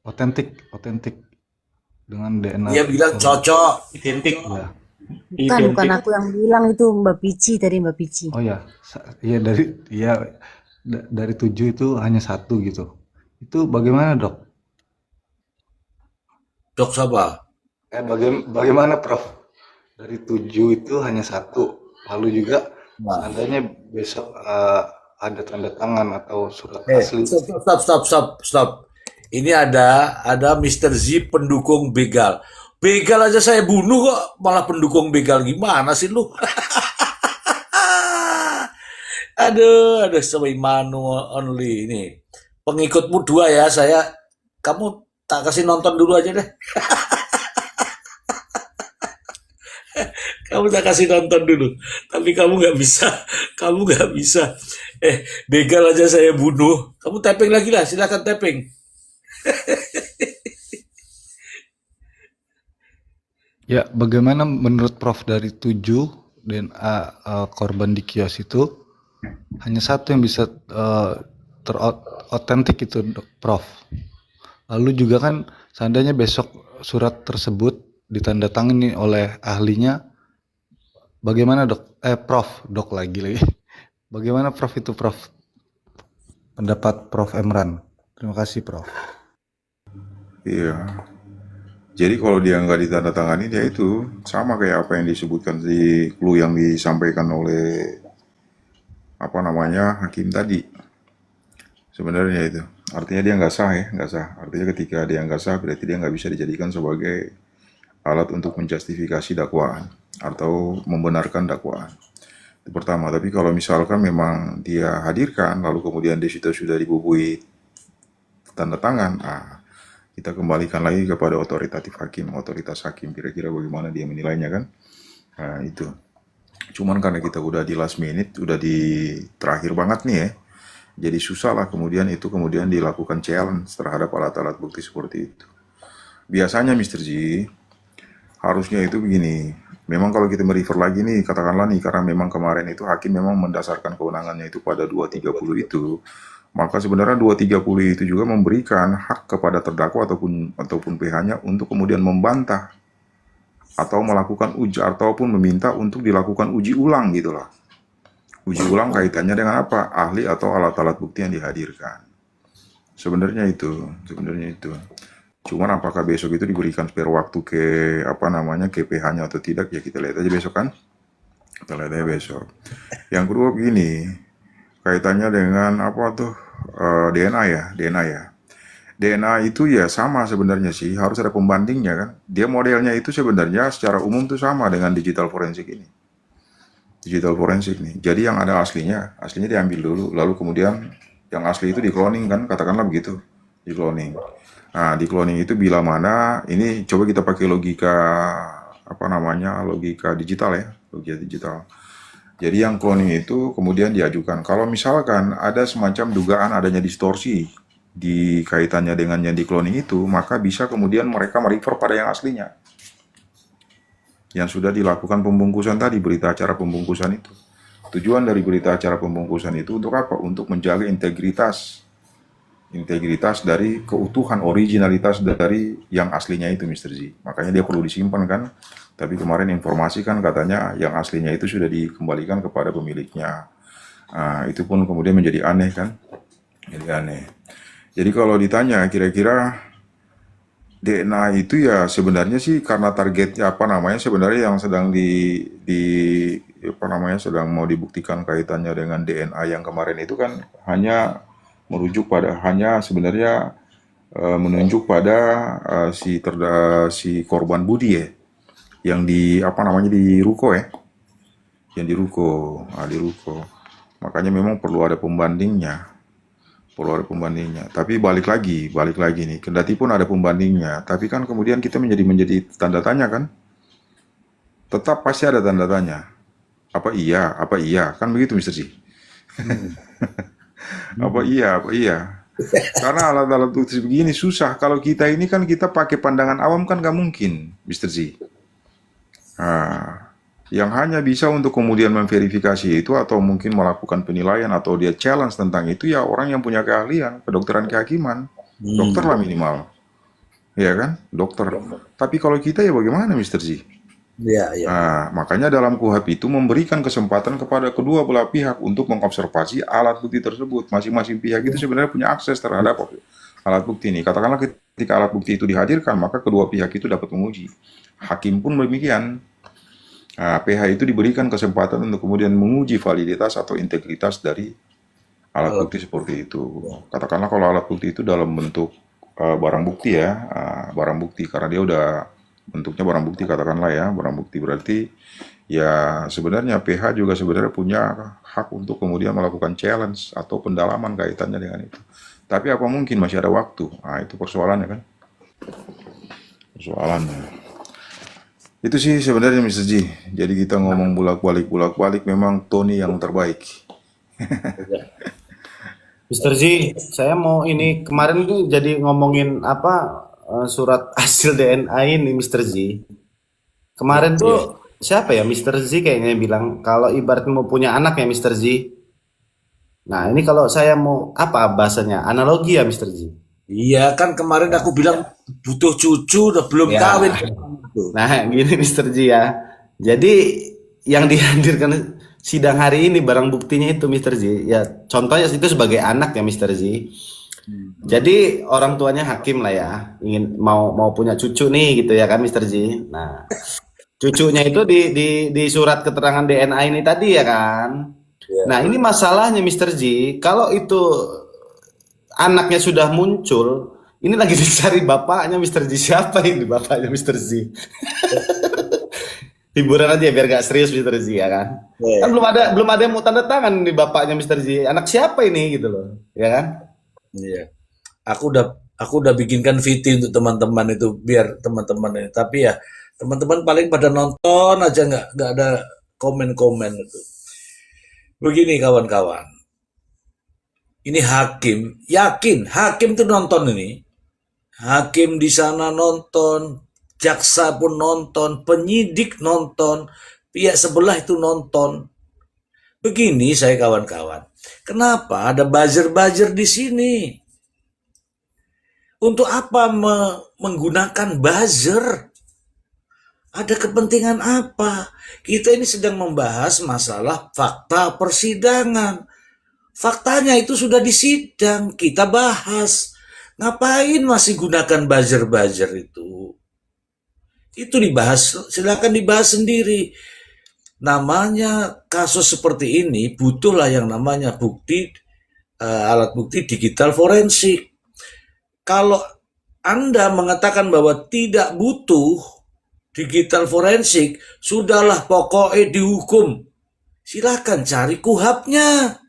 Speaker 5: otentik dengan DNA.
Speaker 1: Dia bilang cocok.
Speaker 4: Identik.
Speaker 5: Ya.
Speaker 2: Bukan aku yang bilang, itu Mbak Pici tadi, Mbak Pici.
Speaker 5: Oh ya, dari 7 itu hanya satu gitu. Itu bagaimana, Dok?
Speaker 1: Dok siapa?
Speaker 5: Bagaimana, Prof? Dari 7 itu hanya satu. Lalu juga seandainya besok ada tanda tangan atau surat asli.
Speaker 1: Stop. Ini ada Mr. Z pendukung begal. Begal aja saya bunuh kok, malah pendukung begal, gimana sih lu? Aduh, sampai manu only ini. Pengikutmu 2 ya, kamu tak kasih nonton dulu aja deh. Kamu tak kasih nonton dulu, tapi kamu nggak bisa. Begal aja saya bunuh. Kamu tapping lagi lah, silakan tapping.
Speaker 5: Ya, bagaimana menurut Prof dari 7 DNA korban di kios itu hanya satu yang bisa terotentik itu, Prof. Lalu juga kan seandainya besok surat tersebut ditandatangani oleh ahlinya, bagaimana Prof, Dok lagi. Bagaimana Prof itu, Prof? Pendapat Prof Emran. Terima kasih, Prof.
Speaker 3: Iya. Jadi kalau dia nggak ditandatangani, dia itu sama kayak apa yang disebutkan di clue yang disampaikan oleh hakim tadi. Sebenarnya itu artinya dia nggak sah ya, nggak sah. Artinya ketika dia nggak sah, berarti dia nggak bisa dijadikan sebagai alat untuk menjustifikasi dakwaan atau membenarkan dakwaan. Itu pertama. Tapi kalau misalkan memang dia hadirkan, lalu kemudian di situ sudah dibubui tanda tangan, kita kembalikan lagi kepada otoritas hakim, kira-kira bagaimana dia menilainya kan. Nah itu, cuman karena kita udah di last minute, udah di terakhir banget nih ya, jadi susah lah kemudian dilakukan challenge terhadap alat-alat bukti seperti itu. Biasanya Mr. G, harusnya itu begini, memang kalau kita merefer lagi nih, katakanlah nih, karena memang kemarin itu hakim memang mendasarkan kewenangannya itu pada 230 itu, maka sebenarnya 230 itu juga memberikan hak kepada terdakwa ataupun PH-nya untuk kemudian membantah atau melakukan ataupun meminta untuk dilakukan uji ulang gitulah. Uji ulang kaitannya dengan apa? Ahli atau alat-alat bukti yang dihadirkan. Sebenarnya itu. Cuman apakah besok itu diberikan spare waktu ke PH-nya atau tidak, ya kita lihat aja besok kan. Kita lihat aja besok. Yang kedua begini, kaitannya dengan DNA ya. DNA itu ya sama sebenarnya sih, harus ada pembandingnya kan. Dia modelnya itu sebenarnya secara umum tuh sama dengan digital forensik ini. Digital forensik nih. Jadi yang ada aslinya diambil dulu, lalu kemudian yang asli itu di-cloning kan, katakanlah begitu. Di-cloning. Nah, di-cloning itu bila mana, ini coba kita pakai logika logika digital ya, logika digital. Jadi yang cloning itu kemudian diajukan. Kalau misalkan ada semacam dugaan adanya distorsi di kaitannya dengan yang di cloning itu, maka bisa kemudian mereka merefer pada yang aslinya. Yang sudah dilakukan pembungkusan tadi, berita acara pembungkusan itu. Tujuan dari berita acara pembungkusan itu untuk apa? Untuk menjaga integritas integritas dari keutuhan, originalitas dari yang aslinya itu, Mr. Z. Makanya dia perlu disimpan kan. Tapi kemarin informasi kan katanya yang aslinya itu sudah dikembalikan kepada pemiliknya. Itu pun kemudian menjadi aneh kan. Jadi aneh. Jadi kalau ditanya kira-kira DNA itu ya sebenarnya sih karena targetnya apa namanya sebenarnya yang sedang apa namanya sedang mau dibuktikan kaitannya dengan DNA yang kemarin itu kan hanya hanya sebenarnya menunjuk pada si korban Budi ya yang di apa namanya di ruko ya yang di ruko di ruko makanya memang perlu ada pembandingnya. Tapi balik lagi nih, kendati pun ada pembandingnya, tapi kan kemudian kita menjadi tanda tanya kan? Tetap pasti ada tanda tanya. Apa iya, kan begitu Mister C. Apa iya. Karena alat-alat bukti begini susah. Kalau kita ini kan kita pakai pandangan awam kan nggak mungkin, Mister C. Yang hanya bisa untuk kemudian memverifikasi itu atau mungkin melakukan penilaian atau dia challenge tentang itu ya orang yang punya keahlian, kedokteran kehakiman, dokter lah minimal, ya kan, dokter. Tapi kalau kita ya bagaimana, Mister Z?
Speaker 1: Iya, iya.
Speaker 3: Makanya dalam KUHP itu memberikan kesempatan kepada kedua belah pihak untuk mengobservasi alat bukti tersebut. Masing-masing pihak itu sebenarnya punya akses terhadap alat bukti ini. Katakanlah ketika alat bukti itu dihadirkan, maka kedua pihak itu dapat menguji. Hakim pun demikian. PH itu diberikan kesempatan untuk kemudian menguji validitas atau integritas dari alat bukti seperti itu. Katakanlah kalau alat bukti itu dalam bentuk barang bukti ya, barang bukti karena dia udah bentuknya barang bukti katakanlah ya, barang bukti berarti ya sebenarnya PH juga sebenarnya punya hak untuk kemudian melakukan challenge atau pendalaman kaitannya dengan itu. Tapi apa mungkin masih ada waktu? Itu persoalannya kan. Persoalannya. Itu sih sebenarnya Mr. G. Jadi kita ngomong bolak-balik memang Tony yang terbaik.
Speaker 6: Mr. Z, saya mau ini kemarin itu jadi ngomongin apa surat hasil DNA ini Mr. Z. Kemarin tuh siapa ya Mr. Z kayaknya bilang kalau ibarat mau punya anak ya Mr. Z. Nah ini kalau saya mau apa bahasanya analogi ya Mr. Z.
Speaker 1: Iya kan kemarin aku bilang butuh cucu udah belum
Speaker 6: Ya.
Speaker 1: kawin.
Speaker 6: Nah gini Mr. Z ya. Jadi yang dihadirkan sidang hari ini barang buktinya itu Mr. Z. Ya contohnya itu sebagai anak ya Mr. Z. Jadi orang tuanya hakim lah ya, ingin mau punya cucu nih gitu ya kan Mr. Z. Nah, cucunya itu di surat keterangan DNA ini tadi ya kan. Nah, ini masalahnya Mr. Z, kalau itu anaknya sudah muncul, ini lagi dicari bapaknya Mr. Z. Siapa ini bapaknya Mr. Z? Hiburan aja biar gak serius Mr. Z ya kan. Kan belum ada yang mau tanda tangan di bapaknya Mr. Z. Anak siapa ini gitu loh, ya kan?
Speaker 1: Iya. Aku udah bikinkan VT untuk teman-teman itu biar teman-teman ini. Tapi ya teman-teman paling pada nonton aja nggak ada komen-komen itu. Begini kawan-kawan. Ini hakim, yakin hakim tuh nonton ini. Hakim di sana nonton, jaksa pun nonton, penyidik nonton, pihak sebelah itu nonton. Begini saya kawan-kawan. Kenapa ada buzzer-buzzer di sini? Untuk apa menggunakan buzzer? Ada kepentingan apa? Kita ini sedang membahas masalah fakta persidangan. Faktanya itu sudah di sidang, kita bahas. Ngapain masih gunakan buzzer-buzzer itu? Itu dibahas, silakan dibahas sendiri. Namanya kasus seperti ini butuhlah yang namanya bukti, alat bukti digital forensik. Kalau Anda mengatakan bahwa tidak butuh digital forensik, sudahlah pokoknya dihukum. Silakan cari kuhapnya.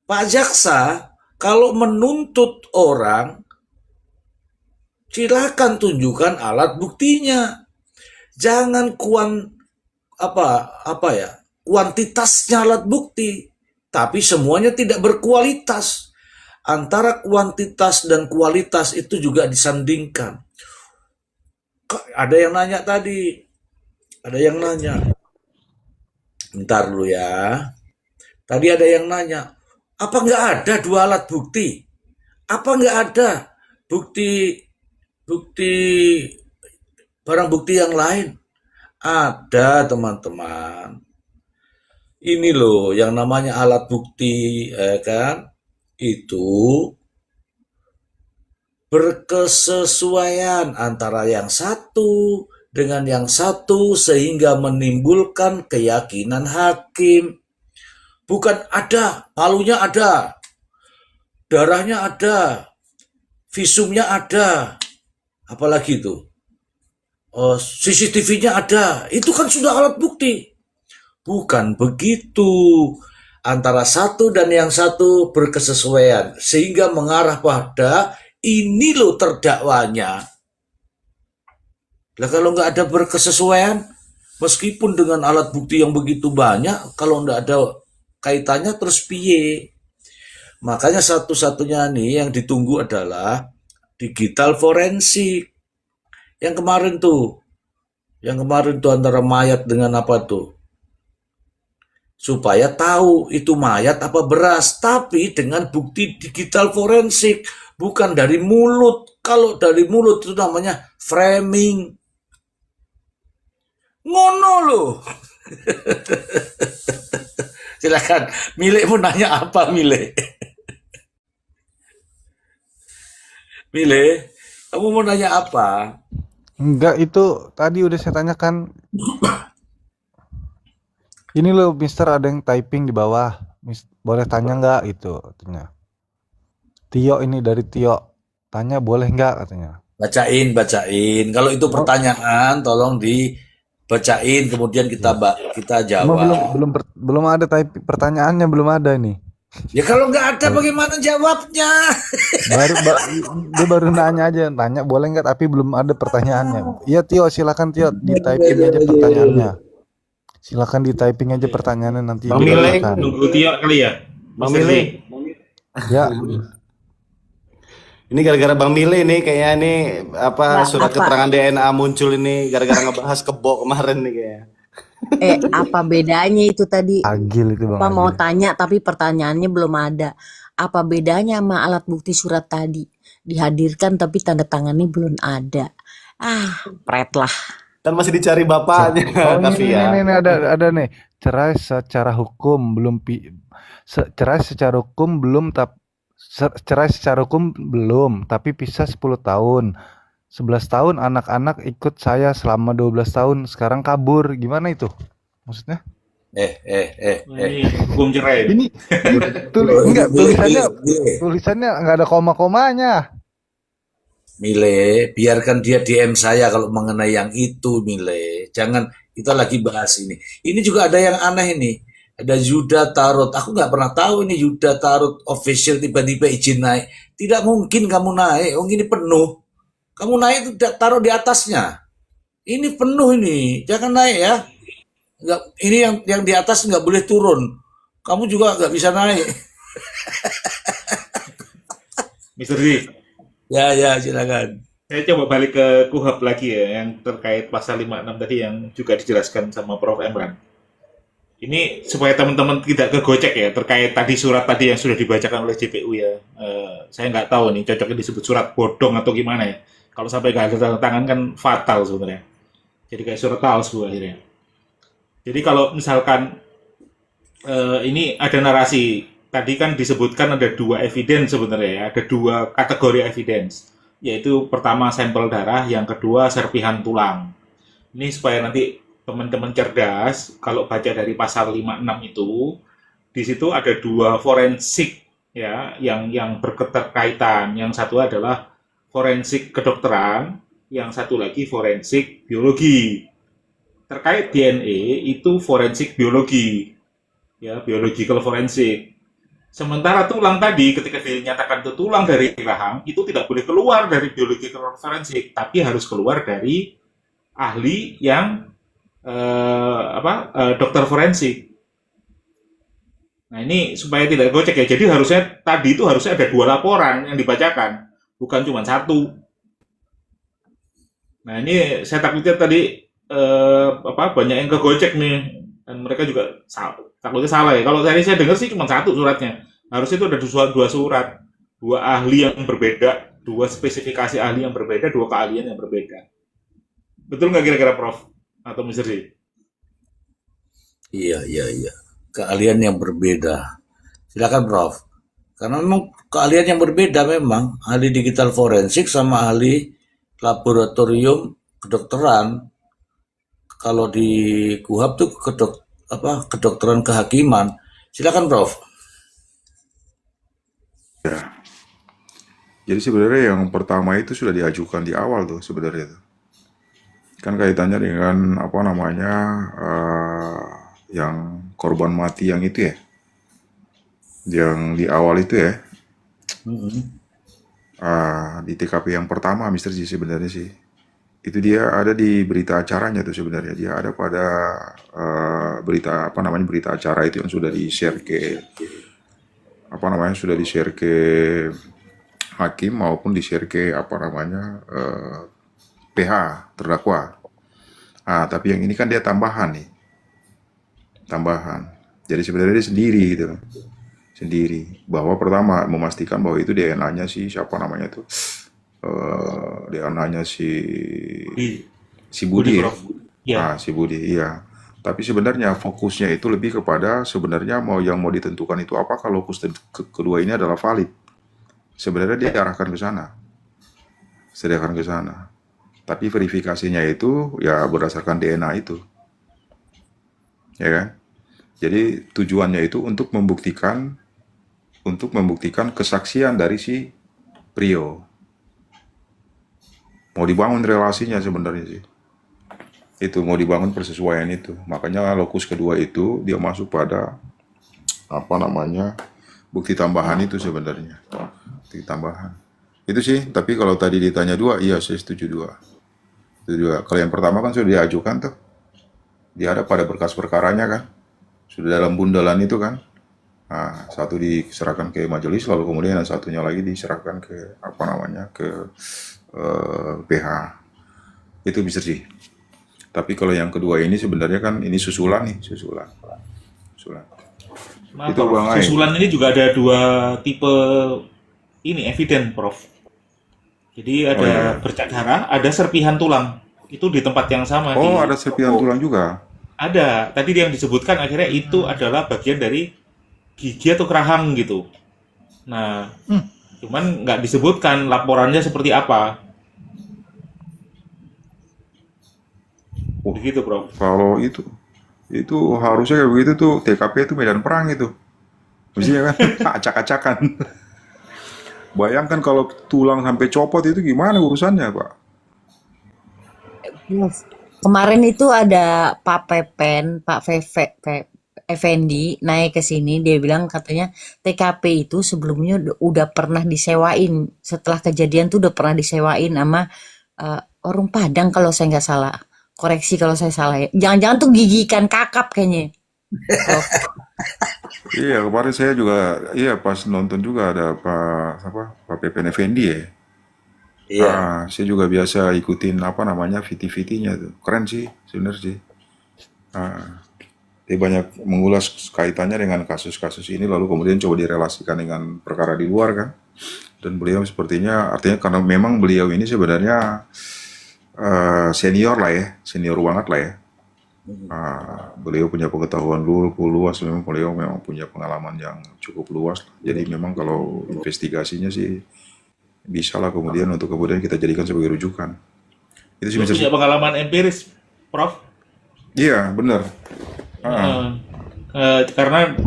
Speaker 1: Pak Jaksa, kalau menuntut orang, silakan tunjukkan alat buktinya. Jangan kuantitasnya alat bukti, tapi semuanya tidak berkualitas. Antara kuantitas dan kualitas itu juga disandingkan. Ada yang nanya tadi, bentar dulu ya. Tadi ada yang nanya, apa nggak ada dua alat bukti? Apa nggak ada bukti bukti barang bukti yang lain? Ada teman-teman. Ini loh yang namanya alat bukti, kan? Itu berkesesuaian antara yang satu dengan yang satu sehingga menimbulkan keyakinan hakim. Bukan ada, palunya ada, darahnya ada, visumnya ada, apalagi itu, CCTV-nya ada. Itu kan sudah alat bukti. Bukan begitu. Antara satu dan yang satu berkesesuaian sehingga mengarah pada ini loh terdakwanya. Lah kalau nggak ada berkesesuaian, meskipun dengan alat bukti yang begitu banyak, kalau nggak ada kaitannya terus piye? Makanya satu-satunya nih yang ditunggu adalah digital forensik. Yang kemarin tuh antara mayat dengan apa tuh? Supaya tahu itu mayat apa beras, tapi dengan bukti digital forensik, bukan dari mulut. Kalau dari mulut itu namanya framing. Ngono loh. Silakan, Mile mau nanya apa, Mile? Mile, kamu mau nanya apa?
Speaker 5: Enggak, itu tadi udah saya tanyakan. Ini loh, Mister, ada yang typing di bawah. Boleh tanya nggak itu katanya. Tio ini dari Tio. Tanya boleh nggak katanya.
Speaker 1: Bacain. Kalau itu pertanyaan, tolong dibacain, kemudian kita
Speaker 5: Cuma
Speaker 1: jawab.
Speaker 5: belum ada pertanyaannya, belum ada nih.
Speaker 1: Ya kalau nggak ada, bagaimana jawabnya?
Speaker 5: Dia baru nanya aja, tanya boleh nggak, tapi belum ada pertanyaannya. Iya Tio, silakan Tio, di typing aja pertanyaannya. Silakan di typing aja pertanyaannya nanti
Speaker 6: Bang Mile,
Speaker 5: dibacakan.
Speaker 4: Nunggu Tio kali ya.
Speaker 6: Bang
Speaker 4: Mr.
Speaker 6: Mile.
Speaker 4: D.
Speaker 5: Ya,
Speaker 6: Ini gara-gara Bang Mile nih kayaknya ini apa
Speaker 2: Mbak,
Speaker 6: surat
Speaker 2: apa?
Speaker 6: keterangan DNA muncul ini gara-gara ngebahas kebo kemarin nih kayaknya.
Speaker 2: Apa bedanya itu tadi?
Speaker 5: agil itu Bang
Speaker 2: Apa mau
Speaker 5: Agil.
Speaker 2: tanya tapi pertanyaannya belum ada. Apa bedanya sama alat bukti surat tadi? Dihadirkan tapi tanda tangannya belum ada. Pret lah.
Speaker 6: Kan masih dicari bapaknya,
Speaker 5: Oh
Speaker 6: Kavia.
Speaker 5: ini ada nih. Cerai secara hukum belum cerai secara hukum belum cerai secara hukum belum, tapi pisah 10 tahun. 11 tahun anak-anak ikut saya selama 12 tahun, sekarang kabur. Gimana itu? Maksudnya?
Speaker 4: Ini hukum cerai.
Speaker 5: Ini enggak tulisannya enggak ada koma-komanya.
Speaker 1: Mile, biarkan dia DM saya kalau mengenai yang itu, Mile. Jangan, kita lagi bahas ini. Ini juga ada yang aneh ini. Ada Yuda Tarot. Aku nggak pernah tahu ini Yuda Tarot official tiba-tiba izin naik. Tidak mungkin kamu naik. Oh, ini penuh. Kamu naik itu taruh di atasnya. Ini penuh ini. Jangan naik ya. Nggak, ini yang di atas nggak boleh turun. Kamu juga nggak bisa naik.
Speaker 4: Mr. D.
Speaker 1: Ya, silakan.
Speaker 4: Saya coba balik ke KUHP lagi ya, yang terkait pasal 56 tadi yang juga dijelaskan sama Prof. Emran. Ini supaya teman-teman tidak kegocek ya, terkait tadi surat tadi yang sudah dibacakan oleh JPU ya. Saya nggak tahu nih, cocoknya disebut surat bodong atau gimana ya. Kalau sampai nggak ada tanda tangan kan fatal sebenarnya. Jadi kayak surat palsu akhirnya. Jadi kalau misalkan ini ada narasi, tadi kan disebutkan ada dua evidence sebenarnya ya, ada dua kategori evidence, yaitu pertama sampel darah, yang kedua serpihan tulang. Ini supaya nanti teman-teman cerdas, kalau baca dari pasal 56 itu, di situ ada dua forensik ya, yang berketerkaitan. Yang satu adalah forensik kedokteran, yang satu lagi forensik biologi. Terkait DNA itu forensik biologi, ya, biological forensik. Sementara tulang tadi, ketika dinyatakan itu tulang dari rahang, itu tidak boleh keluar dari biological forensik, tapi harus keluar dari ahli yang dokter forensik. Nah ini supaya tidak gocek ya. Jadi harusnya tadi itu harusnya ada dua laporan yang dibacakan, bukan cuma satu. Nah ini saya takutnya tadi banyak yang kegocek nih. Dan mereka juga takutnya salah ya. Kalau saya dengar sih cuma satu suratnya. Harusnya itu ada dua surat, dua ahli yang berbeda, dua spesifikasi ahli yang berbeda, dua keahlian yang berbeda. Betul nggak kira-kira Prof? Atau Mr. D?
Speaker 1: Iya, iya, iya. Keahlian yang berbeda. Silakan Prof. Karena memang keahlian yang berbeda memang. Ahli digital forensik sama ahli laboratorium kedokteran. Kalau di KUHAP tuh kedokteran kehakiman. Silakan Prof.
Speaker 3: Jadi sebenarnya yang pertama itu sudah diajukan di awal tuh sebenarnya tuh. Kan kaitannya dengan apa namanya yang korban mati yang itu ya, yang di awal itu ya, di TKP yang pertama Mr. G sebenarnya sih. Itu dia ada di berita acaranya tuh sebenarnya. Dia ada pada berita apa namanya berita acara itu yang sudah di-share ke apa namanya sudah di-share ke hakim maupun di-share ke apa namanya PH terdakwa. Tapi yang ini kan dia tambahan nih, tambahan. Jadi sebenarnya dia sendiri gitu, sendiri. Bahwa pertama memastikan bahwa itu DNA-nya si siapa namanya tuh, DNA-nya si Budi ya.
Speaker 4: Prof. Ya.
Speaker 3: Si Budi, iya. Tapi sebenarnya fokusnya itu lebih kepada sebenarnya yang mau ditentukan itu apakah lokus kedua ini adalah valid. Sebenarnya dia diarahkan ke sana. Sediakan ke sana. Tapi verifikasinya itu ya berdasarkan DNA itu. Ya kan? Jadi tujuannya itu untuk membuktikan kesaksian dari si Prio. Mau dibangun relasinya sebenarnya sih. Itu mau dibangun persesuaian itu. Makanya lokus kedua itu dia masuk pada apa namanya? Bukti tambahan itu sebenarnya. Bukti tambahan. Itu sih, tapi kalau tadi ditanya dua, iya saya setuju dua. Itu dua. Kalau yang pertama kan sudah diajukan tuh. Dia ada pada berkas perkaranya kan. Sudah dalam bundalan itu kan. Satu diserahkan ke majelis, lalu kemudian yang satunya lagi diserahkan ke apa namanya ke PH. Itu bisa sih. Tapi kalau yang kedua ini sebenarnya kan ini susulan nih, susulan.
Speaker 4: Maaf,
Speaker 3: Itu
Speaker 4: Prof.
Speaker 3: Bang Ai.
Speaker 4: Susulan ini juga ada dua tipe ini eviden, Prof. Jadi ada
Speaker 3: iya.
Speaker 4: bercak darah, ada serpihan tulang. Itu di tempat yang sama.
Speaker 3: Ada serpihan tulang juga.
Speaker 4: Ada. Tadi yang disebutkan akhirnya itu adalah bagian dari gigi atau kerahang gitu. Nah, cuman nggak disebutkan laporannya seperti apa. Begitu, Prof.
Speaker 3: Kalau itu harusnya kayak begitu tuh TKP itu medan perang itu. Mestinya kan acak-acakan. Bayangkan kalau tulang sampai copot itu gimana urusannya, Pak?
Speaker 2: Kemarin itu ada Pak Pepen, Pak Effendi naik ke sini, dia bilang katanya TKP itu sebelumnya udah pernah disewain, setelah kejadian tuh udah pernah disewain sama orang Padang kalau saya nggak salah. Koreksi kalau saya salah ya. Jangan-jangan tuh gigi ikan kakap kayaknya.
Speaker 3: Iya, kemarin saya juga pas nonton juga ada Pak Pepen Effendi ya.
Speaker 1: Iya.
Speaker 3: Saya juga biasa ikutin apa namanya VT-VT-nya tuh. Keren sih sebenarnya sih. Dia banyak mengulas kaitannya dengan kasus-kasus ini lalu kemudian coba direlasikan dengan perkara di luar kan. Dan beliau sepertinya artinya karena memang beliau ini sebenarnya senior lah ya, senior banget lah ya. Beliau punya pengetahuan luas, memang beliau memang punya pengalaman yang cukup luas. Jadi memang kalau investigasinya sih bisa lah kemudian untuk kemudian kita jadikan sebagai rujukan. Itu sih
Speaker 4: Dia punya pengalaman empiris, Prof.
Speaker 3: Iya, benar.
Speaker 4: Karena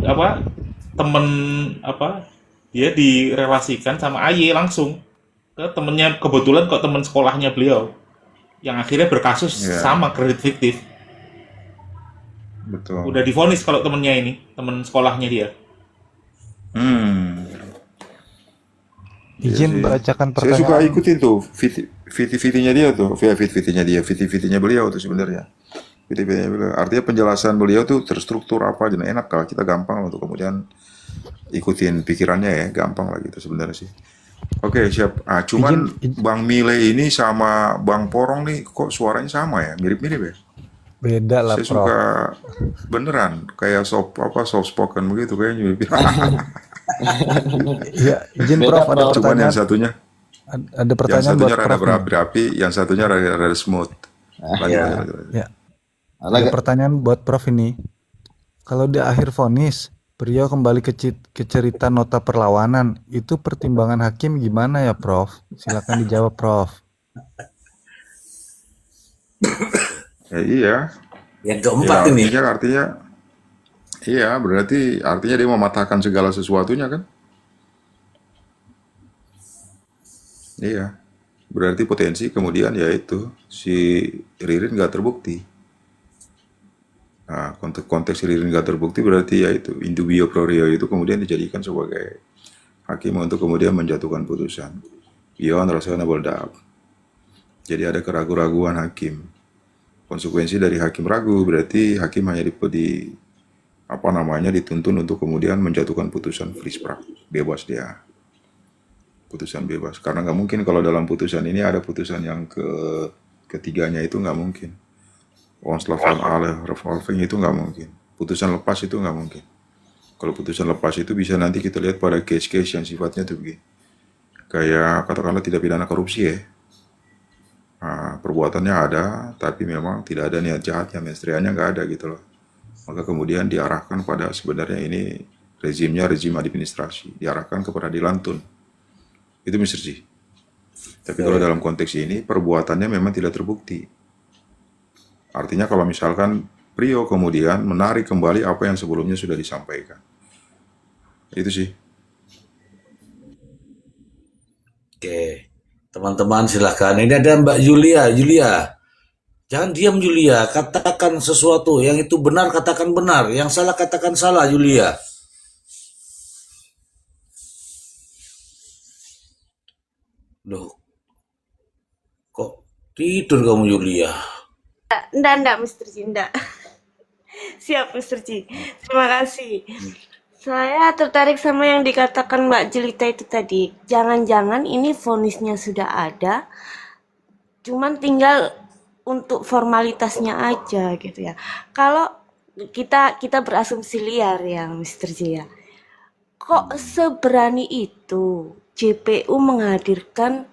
Speaker 4: dia direlasikan sama AY langsung ke temennya, kebetulan kok teman sekolahnya beliau yang akhirnya berkasus sama kredit fiktif.
Speaker 3: Betul.
Speaker 4: Udah divonis kalau temennya ini, temen sekolahnya dia.
Speaker 5: Izin bacakan
Speaker 3: Saya suka
Speaker 5: pertanyaan.
Speaker 3: ikutin tuh VT-VT-nya dia tuh, VT-VT-nya beliau tuh sebenarnya. VT-VT-nya beliau. Artinya penjelasan beliau tuh terstruktur apa aja, enak kalau kita gampang untuk kemudian ikutin pikirannya ya, gampang lah gitu sebenarnya sih. Oke, siap. Cuman Bang Mile ini sama Bang Porong nih kok suaranya sama ya, mirip-mirip ya?
Speaker 5: Beda lah,
Speaker 3: Saya
Speaker 5: Prof.
Speaker 3: suka beneran kayak soft spoken begitu kayaknya.
Speaker 5: Ya, izin
Speaker 6: Beda,
Speaker 5: Prof, ada
Speaker 6: Prof.
Speaker 3: Cuman yang
Speaker 5: pertanyaan,
Speaker 3: satunya
Speaker 5: ada pertanyaan buat
Speaker 3: rada
Speaker 5: Prof nih.
Speaker 3: berapi-api, yang satunya rada smooth. Lanjut,
Speaker 1: Ya.
Speaker 3: lanjut, lanjut.
Speaker 5: Ya, ada
Speaker 6: Lagi
Speaker 5: pertanyaan buat Prof ini. Kalau di akhir vonis, beliau kembali ke cerita nota perlawanan, itu pertimbangan hakim gimana ya, Prof? Silakan dijawab, Prof.
Speaker 3: Iya,
Speaker 1: Yang
Speaker 3: ya
Speaker 1: keempat ini.
Speaker 3: artinya, iya berarti artinya dia mematahkan segala sesuatunya kan? Iya, berarti potensi kemudian yaitu si Ririn nggak terbukti. Nah, konteks Ririn nggak terbukti berarti yaitu indubio pro reo itu kemudian dijadikan sebagai hakim untuk kemudian menjatuhkan putusan beyond reasonable doubt. Jadi ada keraguan-raguan hakim. Konsekuensi dari hakim ragu berarti hakim hanya dituntun untuk kemudian menjatuhkan putusan free sprach, bebas dia, putusan bebas. Karena nggak mungkin kalau dalam putusan ini ada putusan yang ketiganya itu nggak mungkin. Onslaught ale revolving itu nggak mungkin. Putusan lepas itu nggak mungkin. Kalau putusan lepas itu bisa nanti kita lihat pada case-case yang sifatnya tuh begini. Kayak katakanlah tidak pidana korupsi ya. Nah, perbuatannya ada, tapi memang tidak ada niat jahatnya, menstrianya nggak ada gitu loh. Maka kemudian diarahkan pada sebenarnya ini rezimnya rezim administrasi, diarahkan ke peradilan tun. Itu Mr. G. Tapi kalau dalam konteks ini perbuatannya memang tidak terbukti. Artinya kalau misalkan Prio kemudian menarik kembali apa yang sebelumnya sudah disampaikan. Itu sih.
Speaker 1: Oke, teman-teman silahkan. Ini ada Mbak Julia. Julia, jangan diam Julia. Katakan sesuatu. Yang itu benar katakan benar. Yang salah katakan salah Julia. Loh, kok tidur kamu Julia?
Speaker 7: Enggak, Mr. Ji, enggak. Siap, Mr. Ji. Terima kasih. Saya tertarik sama yang dikatakan Mbak Jelita itu tadi. Jangan-jangan ini vonisnya sudah ada, cuman tinggal untuk formalitasnya aja gitu ya. Kalau kita berasumsi liar ya, Mr. Ji ya. Kok seberani itu JPU menghadirkan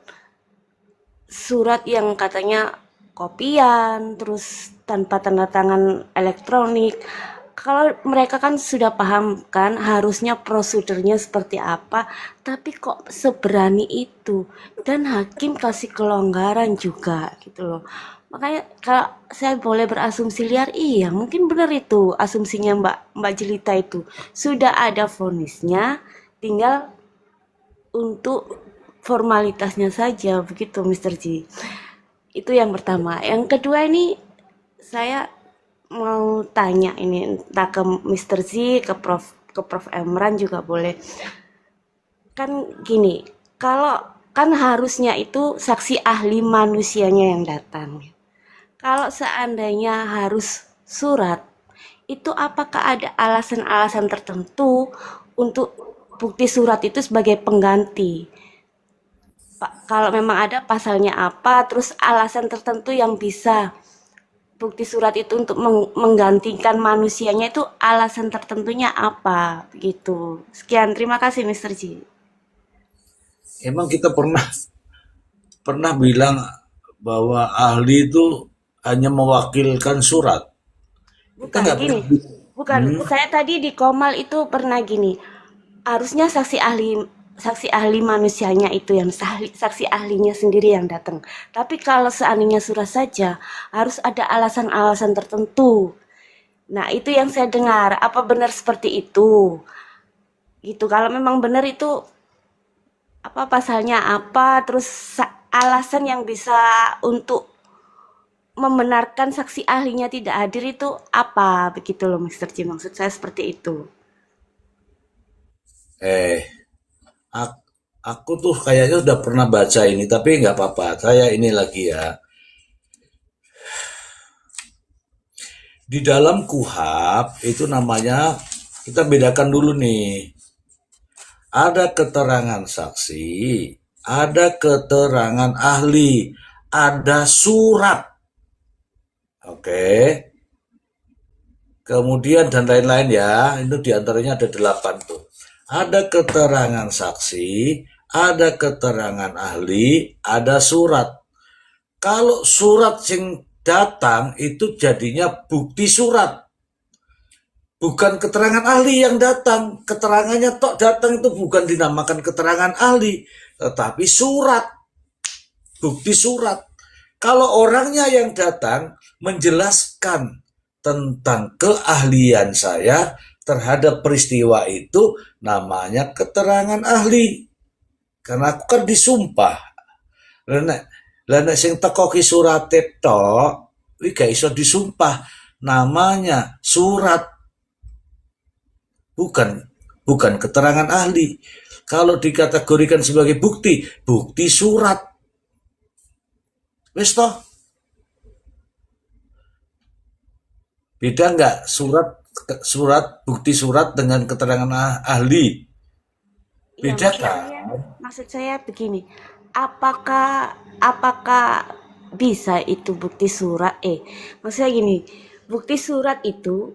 Speaker 7: surat yang katanya kopian, terus tanpa tanda tangan elektronik. Kalau mereka kan sudah paham kan harusnya prosedurnya seperti apa, tapi kok seberani itu, dan hakim kasih kelonggaran juga gitu loh. Makanya kalau saya boleh berasumsi liar, iya mungkin benar itu asumsinya Mbak Jelita itu. Sudah ada vonisnya, tinggal untuk formalitasnya saja begitu Mr. Ji. Itu yang pertama. Yang kedua ini saya mau tanya ini entah ke Mr. Z, ke Prof Emran juga boleh. Kan gini, kalau kan harusnya itu saksi ahli manusianya yang datang. Kalau seandainya harus surat, itu apakah ada alasan-alasan tertentu untuk bukti surat itu sebagai pengganti? Pak, kalau memang ada pasalnya apa, terus alasan tertentu yang bisa bukti surat itu untuk menggantikan manusianya itu alasan tertentunya apa begitu. Sekian, terima kasih Mr. Ji.
Speaker 1: Emang kita pernah bilang bahwa ahli itu hanya mewakilkan surat. Kita
Speaker 7: Bukan
Speaker 1: nggak
Speaker 7: gini,
Speaker 1: pernah.
Speaker 7: bukan. Saya tadi di Komal itu pernah gini. Harusnya saksi ahli manusianya itu yang saksi ahlinya sendiri yang datang. Tapi kalau seandainya surat saja harus ada alasan-alasan tertentu. Nah, itu yang saya dengar. Apa benar seperti itu? Gitu. Kalau memang benar itu apa pasalnya apa, terus alasan yang bisa untuk membenarkan saksi ahlinya tidak hadir itu apa? Begitu loh Mr. Ji, maksud saya seperti itu.
Speaker 1: Aku tuh kayaknya udah pernah baca ini, tapi nggak apa-apa. Saya ini lagi ya. Di dalam KUHAP itu namanya, kita bedakan dulu nih. Ada keterangan saksi, ada keterangan ahli, ada surat. Oke. kemudian dan lain-lain ya. Itu diantaranya ada 8 tuh. Ada keterangan saksi, ada keterangan ahli, ada surat. Kalau surat sing datang itu jadinya bukti surat, bukan keterangan ahli yang datang. Keterangannya tok datang itu bukan dinamakan keterangan ahli, tetapi surat, bukti surat. Kalau orangnya yang datang menjelaskan tentang keahlian saya terhadap peristiwa itu, namanya keterangan ahli. Karena aku kan disumpah. Lah nek sing teko ki surate tok, iki gak iso disumpah. Namanya surat, bukan keterangan ahli. Kalau dikategorikan sebagai bukti, bukti surat. Wis toh? Beda nggak bukti surat dengan keterangan ahli?
Speaker 7: Iya,
Speaker 1: Beda
Speaker 7: maksud
Speaker 1: kan?
Speaker 7: saya, maksud saya begini, apakah apakah bisa itu bukti surat? Maksudnya gini, bukti surat itu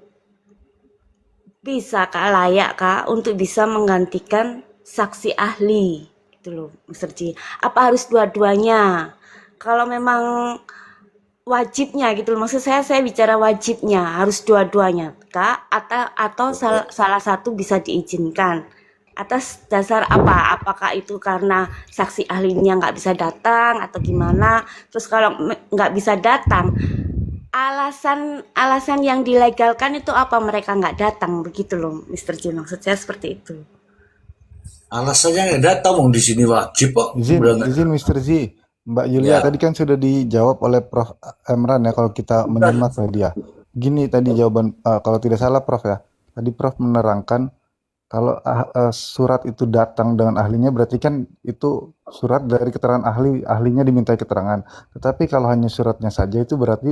Speaker 7: bisa kah, layak kah untuk bisa menggantikan saksi ahli? Itu loh, Mr. Ji. Apa harus dua-duanya? Kalau memang wajibnya gitu loh, maksud saya bicara wajibnya harus dua-duanya kah? Atau salah satu bisa diizinkan? Atas dasar apa? Apakah itu karena saksi ahlinya nggak bisa datang atau gimana? Terus kalau nggak bisa datang, alasan yang dilegalkan itu apa mereka nggak datang begitu loh, Mr. Jun. Maksud saya seperti itu.
Speaker 1: Alasannya nggak datang, di sini wajib kok. Udah nggak
Speaker 5: Izin Mr. Z, Mbak Yulia
Speaker 1: ya.
Speaker 5: tadi kan sudah dijawab oleh Prof. Emran ya kalau kita menyimak ke dia. Gini tadi jawaban kalau tidak salah Prof ya. Tadi Prof menerangkan kalau surat itu datang dengan ahlinya berarti kan itu surat dari keterangan ahlinya dimintai keterangan. Tetapi kalau hanya suratnya saja itu berarti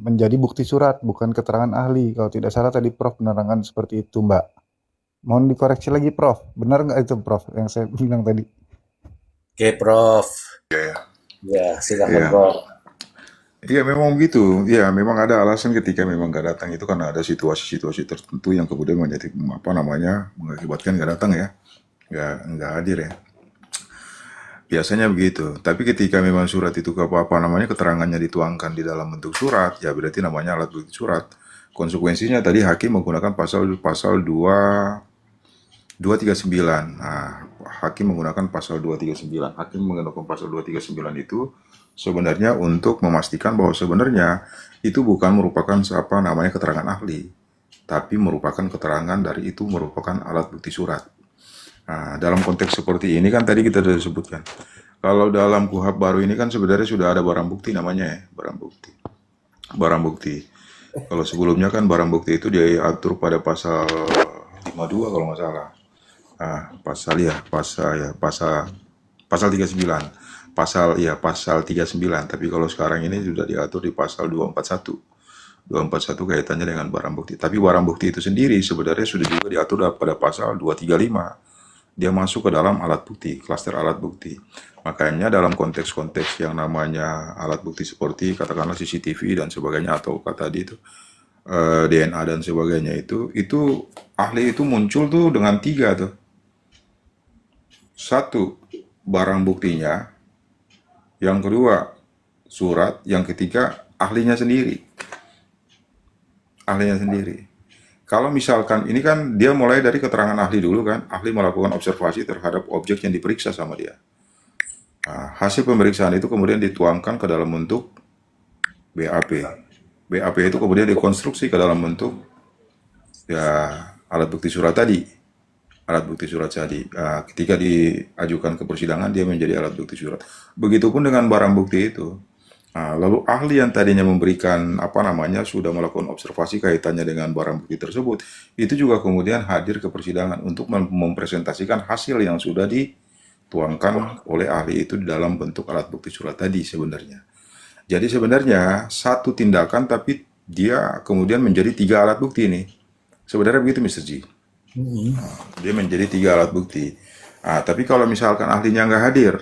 Speaker 5: menjadi bukti surat bukan keterangan ahli. Kalau tidak salah tadi Prof menerangkan seperti itu Mbak. Mohon dikoreksi lagi Prof. Benar nggak itu Prof yang saya bilang tadi?
Speaker 1: Oke, Prof.
Speaker 3: Ya,
Speaker 1: Ya, silakan,
Speaker 3: ya.
Speaker 1: Prof.
Speaker 3: Iya memang begitu. Ya memang ada alasan ketika memang nggak datang itu karena ada situasi-situasi tertentu yang kemudian menjadi apa namanya mengakibatkan nggak datang ya, nggak hadir ya. Biasanya begitu. Tapi ketika memang surat itu apa namanya keterangannya dituangkan di dalam bentuk surat, ya berarti namanya alat bukti surat. Konsekuensinya tadi hakim menggunakan pasal 239. Nah, hakim menggunakan pasal 239. Hakim menggunakan pasal 239 itu sebenarnya untuk memastikan bahwa sebenarnya itu bukan merupakan apa namanya keterangan ahli, tapi merupakan keterangan dari itu merupakan alat bukti surat. Nah, dalam konteks seperti ini kan tadi kita sudah sebutkan. Kalau dalam KUHP baru ini kan sebenarnya sudah ada barang bukti namanya ya, barang bukti. Barang bukti. Kalau sebelumnya kan barang bukti itu diatur pada pasal 52 kalau nggak salah. Pasal 39. Pasal 39, tapi kalau sekarang ini sudah diatur di pasal 241. 241 kaitannya dengan barang bukti. Tapi barang bukti itu sendiri sebenarnya sudah juga diatur pada pasal 235. Dia masuk ke dalam alat bukti, klaster alat bukti. Makanya dalam konteks-konteks yang namanya alat bukti seperti katakanlah CCTV dan sebagainya atau tadi itu DNA dan sebagainya itu ahli itu muncul tuh dengan 3 tuh. 1, barang buktinya. Yang kedua, surat. Yang ketiga, ahlinya sendiri. Ahlinya sendiri. Kalau misalkan ini kan dia mulai dari keterangan ahli dulu kan, ahli melakukan observasi terhadap objek yang diperiksa sama dia. Nah, hasil pemeriksaan itu kemudian dituangkan ke dalam bentuk BAP. BAP itu kemudian dikonstruksi ke dalam bentuk ya alat bukti surat tadi. Alat bukti surat tadi. Nah, ketika diajukan ke persidangan dia menjadi alat bukti surat. Begitupun dengan barang bukti itu. Nah, lalu ahli yang tadinya memberikan apa namanya sudah melakukan observasi kaitannya dengan barang bukti tersebut, itu juga kemudian hadir ke persidangan untuk mempresentasikan hasil yang sudah dituangkan oleh ahli itu di dalam bentuk alat bukti surat tadi sebenarnya. Jadi sebenarnya satu tindakan tapi dia kemudian menjadi 3 alat bukti ini. Sebenarnya begitu Mr. Ji. Dia menjadi 3 alat bukti. Tapi kalau misalkan ahlinya nggak hadir,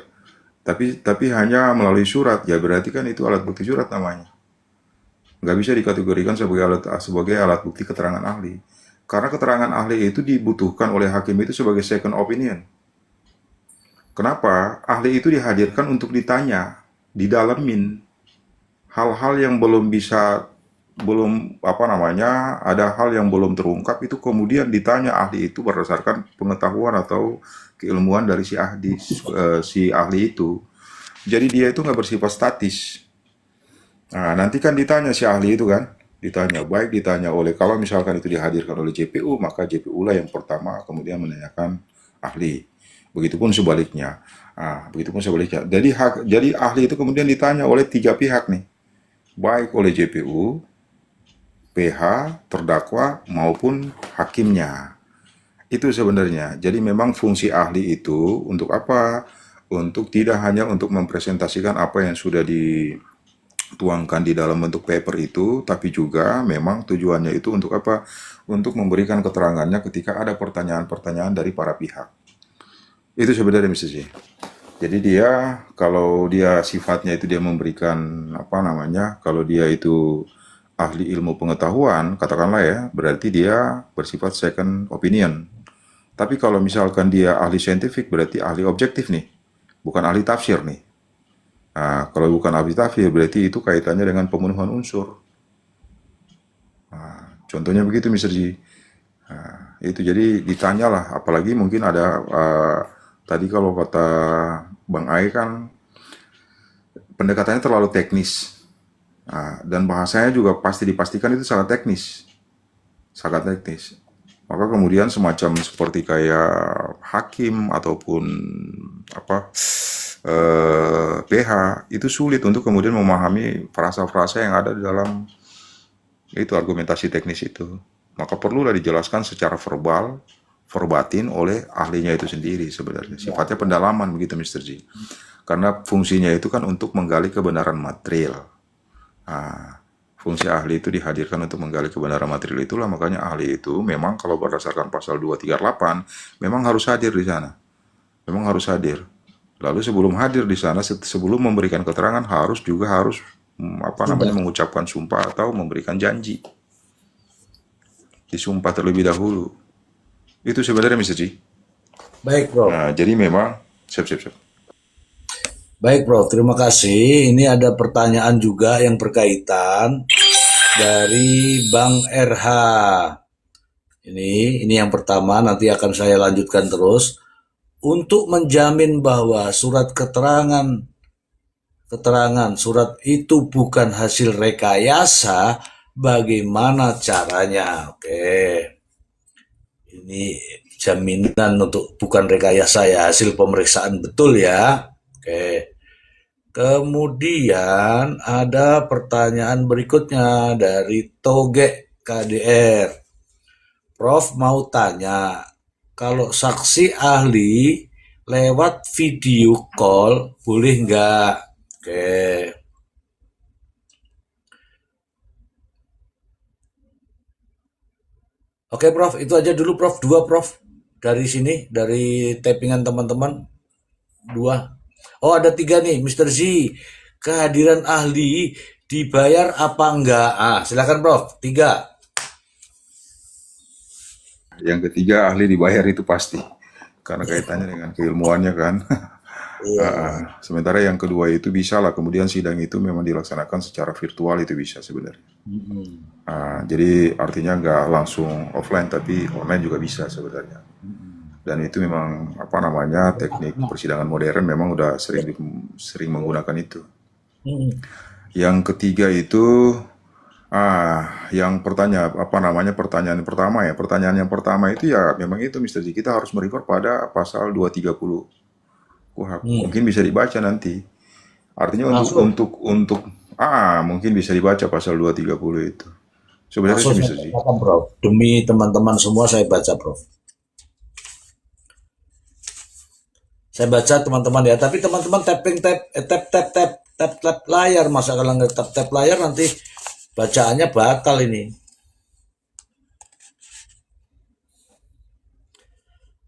Speaker 3: tapi hanya melalui surat, ya berarti kan itu alat bukti surat namanya. nggak bisa dikategorikan sebagai alat bukti keterangan ahli. Karena keterangan ahli itu dibutuhkan oleh hakim itu sebagai second opinion. Kenapa? Ahli itu dihadirkan untuk ditanya, didalemin hal-hal yang belum ada hal yang belum terungkap itu kemudian ditanya ahli itu berdasarkan pengetahuan atau keilmuan dari si ahli itu. Jadi dia itu nggak bersifat statis. Nah, nanti kan ditanya si ahli itu kan, ditanya oleh, kalau misalkan itu dihadirkan oleh JPU, maka JPU lah yang pertama kemudian menanyakan ahli. Begitupun sebaliknya. Jadi ahli itu kemudian ditanya oleh 3 pihak nih, baik oleh JPU, PH, terdakwa maupun hakimnya. Itu sebenarnya. Jadi memang fungsi ahli itu untuk apa? Untuk tidak hanya untuk mempresentasikan apa yang sudah dituangkan di dalam bentuk paper itu, tapi juga memang tujuannya itu untuk apa? Untuk memberikan keterangannya ketika ada pertanyaan-pertanyaan dari para pihak. Itu sebenarnya Mr. J. Jadi dia, kalau dia sifatnya itu dia memberikan kalau dia itu ahli ilmu pengetahuan, katakanlah ya, berarti dia bersifat second opinion. Tapi kalau misalkan dia ahli saintifik, berarti ahli objektif nih, bukan ahli tafsir nih. Nah, kalau bukan ahli tafsir, berarti itu kaitannya dengan pemenuhan unsur. Nah, contohnya begitu, Mr. G. Nah, itu jadi ditanyalah, apalagi mungkin ada, tadi kalau kata Bang Ai kan, pendekatannya terlalu teknis. Nah, dan bahasanya juga pasti dipastikan itu sangat teknis. Maka kemudian semacam seperti kayak hakim ataupun PH itu sulit untuk kemudian memahami frasa-frasa yang ada di dalam itu argumentasi teknis itu. Maka perlulah dijelaskan secara verbal, verbatin oleh ahlinya itu sendiri sebenarnya. Sifatnya pendalaman begitu Mr. G. Karena fungsinya itu kan untuk menggali kebenaran material. Nah, fungsi ahli itu dihadirkan untuk menggali kebenaran material, itulah makanya ahli itu memang kalau berdasarkan pasal 238 memang harus hadir di sana. Memang harus hadir. Lalu sebelum hadir di sana, sebelum memberikan keterangan harus mengucapkan sumpah atau memberikan janji. Disumpah terlebih dahulu. Itu sebenarnya Mr. G.
Speaker 1: Baik, Bro.
Speaker 3: Nah, jadi memang siap.
Speaker 1: Baik, Bro. Terima kasih. Ini ada pertanyaan juga yang berkaitan dari Bang RH. Ini yang pertama, nanti akan saya lanjutkan terus. Untuk menjamin bahwa surat keterangan surat itu bukan hasil rekayasa, bagaimana caranya? Oke. Ini jaminan untuk bukan rekayasa ya, hasil pemeriksaan betul ya. Oke. Kemudian ada pertanyaan berikutnya dari Toge KDR. Prof mau tanya, kalau saksi ahli lewat video call boleh nggak? Oke. Oke, Prof, itu aja dulu, Prof. 2, Prof. Dari sini, dari tappingan teman-teman. 2. Oh, ada 3 nih, Mr. Z. Kehadiran ahli dibayar apa enggak? Silakan, Prof. 3.
Speaker 3: Yang ketiga, ahli dibayar itu pasti. Karena kaitannya dengan keilmuannya kan.
Speaker 1: Iya.
Speaker 3: Sementara yang kedua itu bisa lah, kemudian sidang itu memang dilaksanakan secara virtual, itu bisa sebenarnya. Jadi artinya nggak langsung offline, tapi online juga bisa sebenarnya. Dan itu memang teknik persidangan modern memang udah sering menggunakan itu. Yang ketiga itu yang pertanyaan yang pertama itu ya memang itu Mr. J, kita harus merefer pada pasal 230 KUHP. Mungkin bisa dibaca nanti. Artinya untuk mungkin bisa dibaca pasal 230 itu. Sebenarnya
Speaker 1: Langsung
Speaker 3: Mr. J.
Speaker 1: Prof. Demi teman-teman semua saya baca, Prof. Saya baca teman-teman ya, tapi teman-teman tap layar, masa kalau nggak tap layar nanti bacaannya batal ini.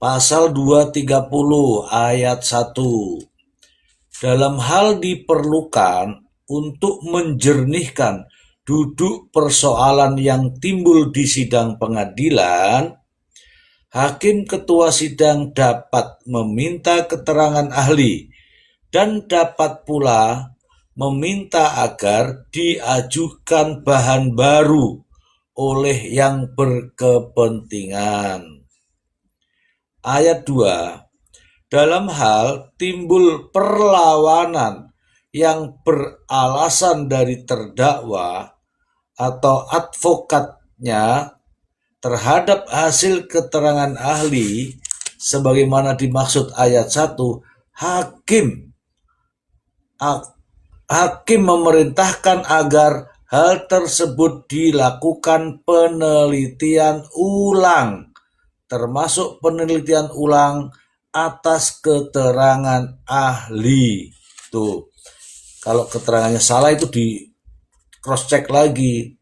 Speaker 1: Pasal 230 ayat 1. Dalam hal diperlukan untuk menjernihkan duduk persoalan yang timbul di sidang pengadilan, hakim ketua sidang dapat meminta keterangan ahli dan dapat pula meminta agar diajukan bahan baru oleh yang berkepentingan. Ayat 2. Dalam hal timbul perlawanan yang beralasan dari terdakwa atau advokatnya terhadap hasil keterangan ahli sebagaimana dimaksud ayat 1, hakim memerintahkan agar hal tersebut dilakukan penelitian ulang, termasuk penelitian ulang atas keterangan ahli. Tuh, kalau keterangannya salah itu di cross check lagi.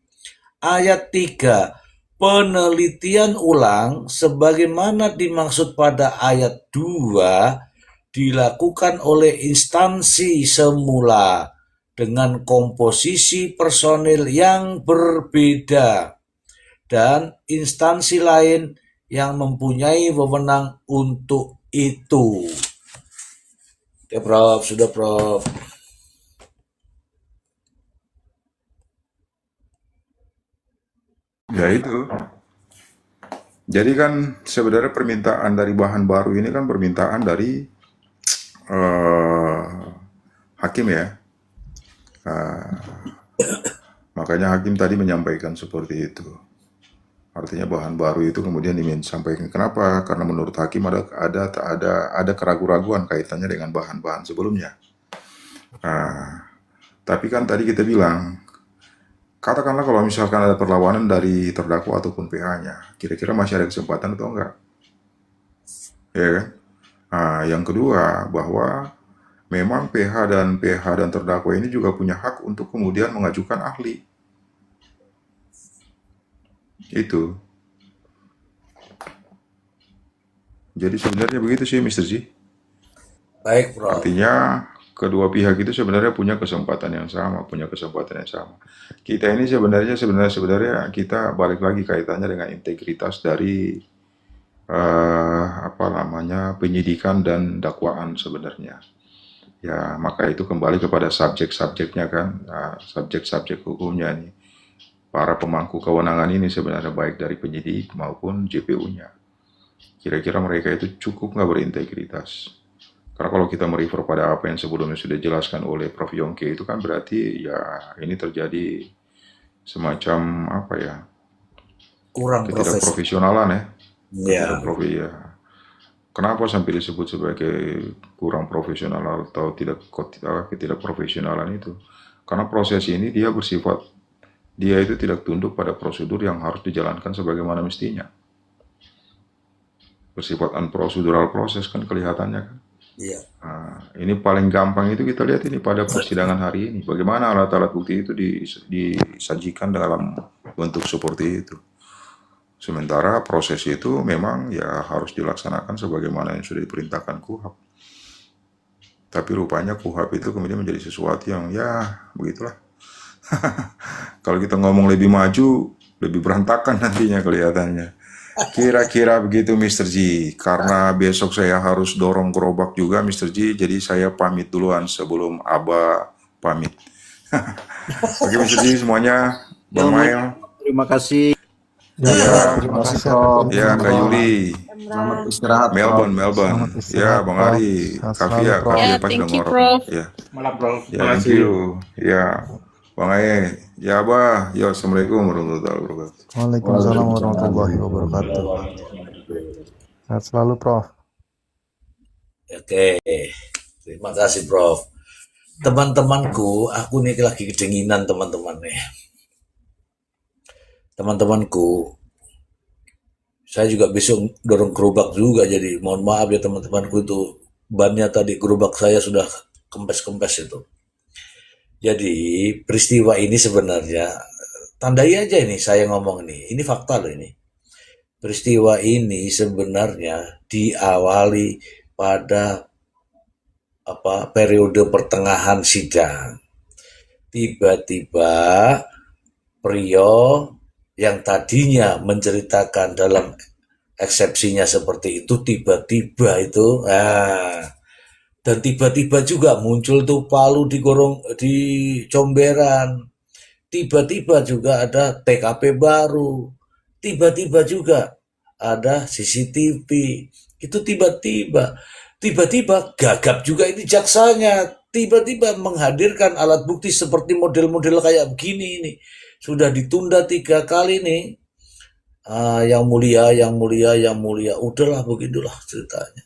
Speaker 1: Ayat 3, penelitian ulang sebagaimana dimaksud pada ayat 2 dilakukan oleh instansi semula dengan komposisi personil yang berbeda dan instansi lain yang mempunyai wewenang untuk itu. Oke, Prof. Sudah, Prof.
Speaker 3: Ya itu. Jadi kan sebenarnya permintaan dari bahan baru ini kan permintaan dari hakim ya. Makanya hakim tadi menyampaikan seperti itu. Artinya bahan baru itu kemudian disampaikan. Kenapa? Karena menurut hakim ada keraguan-raguan kaitannya dengan bahan-bahan sebelumnya. Tapi kan tadi kita bilang, katakanlah kalau misalkan ada perlawanan dari terdakwa ataupun PH-nya, kira-kira masih ada kesempatan atau enggak? Ya kan? Yang kedua, bahwa memang PH dan terdakwa ini juga punya hak untuk kemudian mengajukan ahli. Itu. Jadi sebenarnya begitu sih, Mr. Z.
Speaker 1: Baik, Prof.
Speaker 3: Artinya kedua pihak itu sebenarnya punya kesempatan yang sama. Kita ini sebenarnya kita balik lagi kaitannya dengan integritas dari penyidikan dan dakwaan sebenarnya. Ya, maka itu kembali kepada subjek-subjeknya kan, subjek-subjek hukumnya nih. Para pemangku kewenangan ini sebenarnya baik dari penyidik maupun JPU-nya. Kira-kira mereka itu cukup nggak berintegritas? Karena kalau kita merefer pada apa yang sebelumnya sudah dijelaskan oleh Prof. Yongke itu kan berarti ya ini terjadi semacam
Speaker 1: Kurang
Speaker 3: ketidakprofesionalan ya.
Speaker 1: Ya.
Speaker 3: Kenapa sampai disebut sebagai kurang profesional atau ketidakprofesionalan itu? Karena proses ini dia itu tidak tunduk pada prosedur yang harus dijalankan sebagaimana mestinya. Bersifat unprocedural proses kan kelihatannya kan.
Speaker 1: Iya.
Speaker 3: Ini paling gampang itu kita lihat ini pada persidangan hari ini. Bagaimana alat-alat bukti itu disajikan dalam bentuk seperti itu. Sementara proses itu memang ya harus dilaksanakan sebagaimana yang sudah diperintahkan KUHP. Tapi rupanya KUHP itu kemudian menjadi sesuatu yang ya begitulah. Kalau kita ngomong lebih maju, lebih berantakan nantinya kelihatannya. Kira-kira begitu Mr. G. Karena besok saya harus dorong gerobak juga Mr. G, jadi saya pamit duluan sebelum Aba pamit. Oke Mr. G semuanya, Bang Mail.
Speaker 6: Terima kasih.
Speaker 3: Terima
Speaker 5: kasih,
Speaker 3: Kak Yuli.
Speaker 6: Selamat istirahat.
Speaker 3: Melbourne.
Speaker 5: Selamat istirahat,
Speaker 3: Ya, Bang
Speaker 5: Prof.
Speaker 3: Ari,
Speaker 5: Sehat
Speaker 3: Kavia,
Speaker 5: selalu, Prof.
Speaker 3: Kavia
Speaker 8: Ya,
Speaker 3: pasti
Speaker 8: thank you,
Speaker 3: ngorok.
Speaker 8: Prof.
Speaker 3: Ya,
Speaker 4: Malam, Prof.
Speaker 3: ya, thank you. Ya, Bang Ae, ya Abah, ya Assalamualaikum warahmatullahi wabarakatuh.
Speaker 5: Waalaikumsalam warahmatullahi wabarakatuh. Sehat selalu, Prof.
Speaker 1: Oke. Terima kasih, Prof. Teman-temanku, aku nih lagi kedinginan teman-teman nih. Teman-temanku, saya juga besok dorong gerobak juga, jadi mohon maaf ya teman-temanku itu bannya tadi gerobak saya sudah kempes-kempes itu. Jadi peristiwa ini sebenarnya tandai aja ini saya ngomong ini fakta loh ini. Peristiwa ini sebenarnya diawali pada periode pertengahan sidang. Tiba-tiba Priyo yang tadinya menceritakan dalam eksepsinya seperti itu tiba-tiba itu dan tiba-tiba juga muncul tuh Palu di Comberan, tiba-tiba juga ada TKP baru, tiba-tiba juga ada CCTV, itu tiba-tiba gagap juga ini jaksanya, tiba-tiba menghadirkan alat bukti seperti model-model kayak begini ini, sudah ditunda 3 kali nih. Yang mulia, udahlah begitulah ceritanya.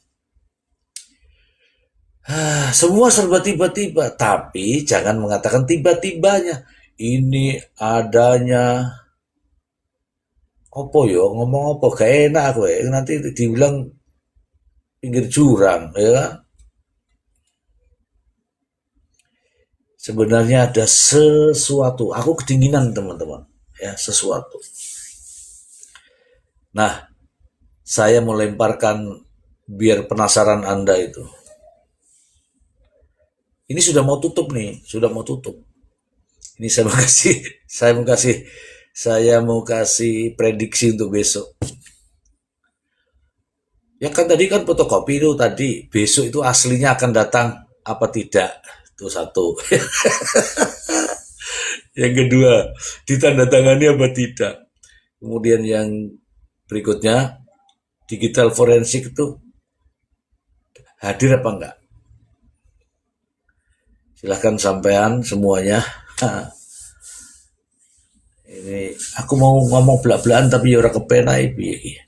Speaker 1: Semua serba tiba-tiba, tapi jangan mengatakan tiba-tibanya. Ini adanya opo yo, ngomong opo gak enak aku nanti dibilang pinggir jurang ya kan? Sebenarnya ada sesuatu, aku kedinginan teman-teman ya, sesuatu. Nah, saya mau lemparkan biar penasaran Anda itu. Ini sudah mau tutup nih, sudah mau tutup. Ini saya mau kasih prediksi untuk besok. Ya kan tadi kan fotokopi itu tadi, besok itu aslinya akan datang apa tidak? Itu satu. Yang kedua, ditandatangani apa tidak? Kemudian yang berikutnya, digital forensik itu hadir apa enggak? Silahkan sampean semuanya. Ini aku mau ngomong belak-belakan tapi ora kepenai piye.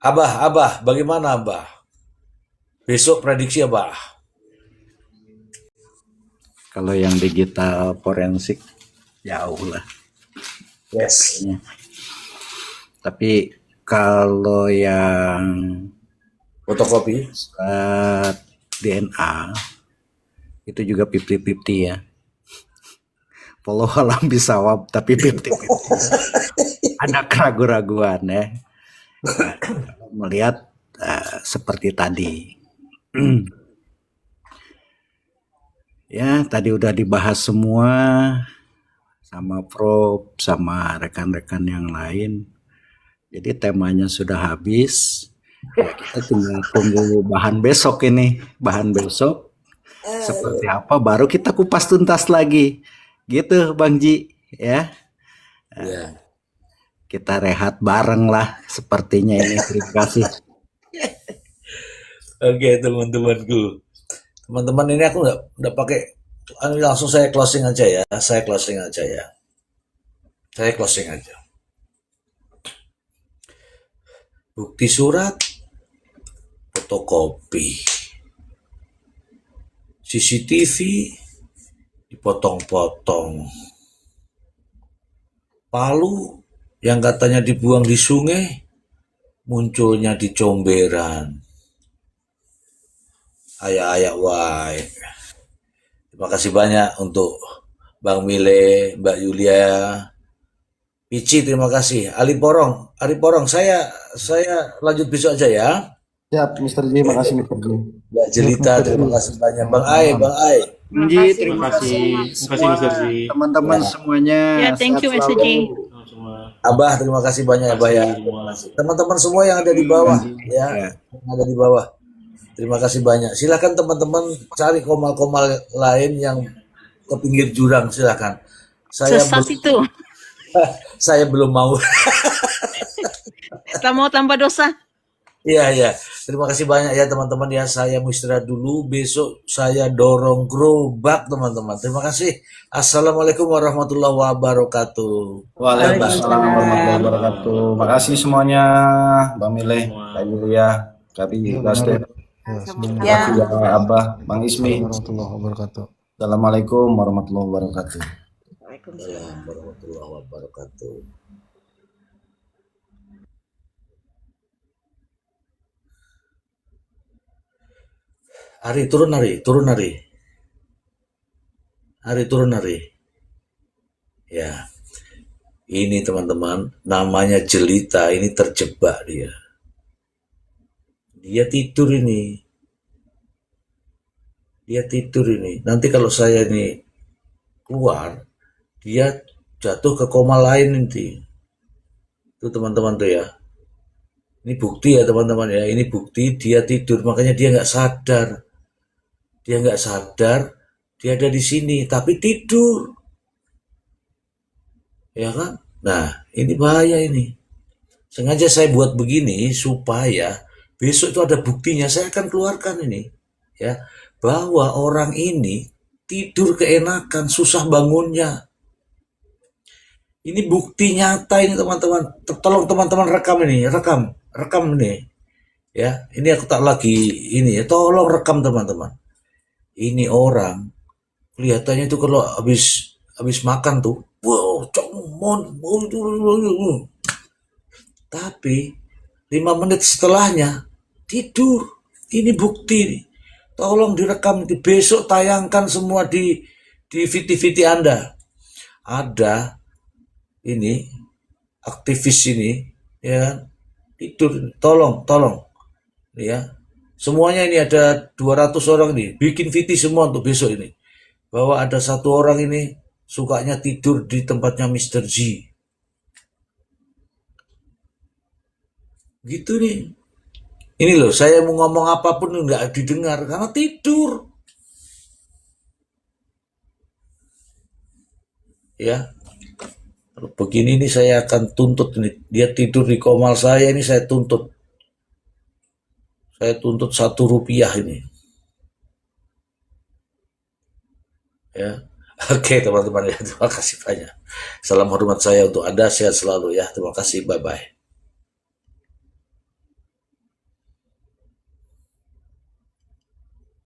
Speaker 1: Abah, bagaimana Abah? Besok prediksi Abah?
Speaker 8: Kalau yang digital forensik jauh lah.
Speaker 1: Yes.
Speaker 8: Tapi kalau yang
Speaker 1: Fotokopi?
Speaker 8: DNA itu juga 50-50 ya. Walau alam bisawab tapi 50-50. Ada keraguan-raguan ya. Melihat seperti tadi. Ya, tadi udah dibahas semua sama Prof, sama rekan-rekan yang lain. Jadi temanya sudah habis. Ya, kita tinggal tunggu bahan besok ini. Bahan besok seperti apa baru kita kupas tuntas lagi. Gitu Bang Ji ya.
Speaker 1: Ya.
Speaker 8: Kita rehat bareng lah sepertinya ini. Terima kasih.
Speaker 1: Oke teman-temanku. Teman-teman ini aku nggak pakai, langsung saya closing aja ya. Saya closing aja. Bukti surat, fotokopi, CCTV dipotong-potong, Palu yang katanya dibuang di sungai munculnya di Comberan. Ayak-ayak wae. Terima kasih banyak untuk Bang Mile, Mbak Yulia, Pici, terima kasih. Ali Porong, saya lanjut besok aja ya.
Speaker 6: Siap, Mr. J, makasih Mr. J.
Speaker 1: Mbak Jelita, terima kasih banyak. Bang Ai.
Speaker 8: Bang Ji, terima kasih
Speaker 4: Terima kasih Mr. Ji.
Speaker 8: teman-teman semuanya.
Speaker 9: Ya, thank you
Speaker 8: Sehat
Speaker 9: Mr.
Speaker 8: selalu.
Speaker 9: Ji.
Speaker 4: Semua.
Speaker 1: Abah, terima kasih banyak Abah ya. Terima kasih. Teman-teman semua yang ada di bawah ya, yang ada di bawah. Terima kasih banyak. Silakan teman-teman cari komal-komal lain yang ke pinggir jurang, silakan.
Speaker 9: Sesat itu.
Speaker 1: Saya belum mau.
Speaker 9: Tak mau tambah dosa.
Speaker 1: Iya. Terima kasih banyak ya teman-teman ya. Saya mau istirahat dulu. Besok saya dorong gerobak teman-teman. Terima kasih. Assalamualaikum warahmatullahi wabarakatuh.
Speaker 6: Waalaikumsalam warahmatullahi wabarakatuh. Makasih semuanya, Bang Mileh, Kak Yulia, Kapi, Bastet.
Speaker 5: Ya,
Speaker 7: Ya.
Speaker 6: Makasih ya Abah, Bang Ismi.
Speaker 5: warahmatullahi wabarakatuh.
Speaker 6: Assalamualaikum warahmatullahi wabarakatuh.
Speaker 1: Waalaikumsalam warahmatullahi wabarakatuh. Ari, turun Ari. Ari, turun Ari. Ya, ini teman-teman, namanya Jelita, ini terjebak dia. Dia tidur ini. Nanti kalau saya ini keluar, dia jatuh ke koma lain nanti. Itu teman-teman tuh ya. Ini bukti ya teman-teman ya. Ini bukti dia tidur, makanya dia nggak sadar. Dia nggak sadar, dia ada di sini, tapi tidur. Ya kan? Nah, ini bahaya ini. Sengaja saya buat begini supaya besok itu ada buktinya. Saya akan keluarkan ini. Ya, bahwa orang ini tidur keenakan, susah bangunnya. Ini bukti nyata ini teman-teman. Tolong teman-teman rekam ini, rekam ini. Ya, ini aku tak lagi ini ya. Tolong rekam teman-teman. Ini orang kelihatannya itu kalau habis makan tuh, wow, tapi 5 menit setelahnya tidur. Ini bukti. Tolong direkam, besok tayangkan semua di VT Anda. Ada ini aktivis ini ya tidur, tolong ya. Semuanya ini ada 200 orang nih, bikin VT semua untuk besok ini. Bahwa ada satu orang ini sukanya tidur di tempatnya Mr. G. Gitu nih. Ini loh, saya mau ngomong apapun nggak didengar karena tidur. Ya. Kalau begini nih saya akan tuntut nih. Dia tidur di komal saya ini saya tuntut. Saya tuntut Rp1 ini. Ya. Oke teman-teman ya, terima kasih banyak. Salam hormat saya untuk Anda, sehat selalu ya. Terima kasih, bye-bye.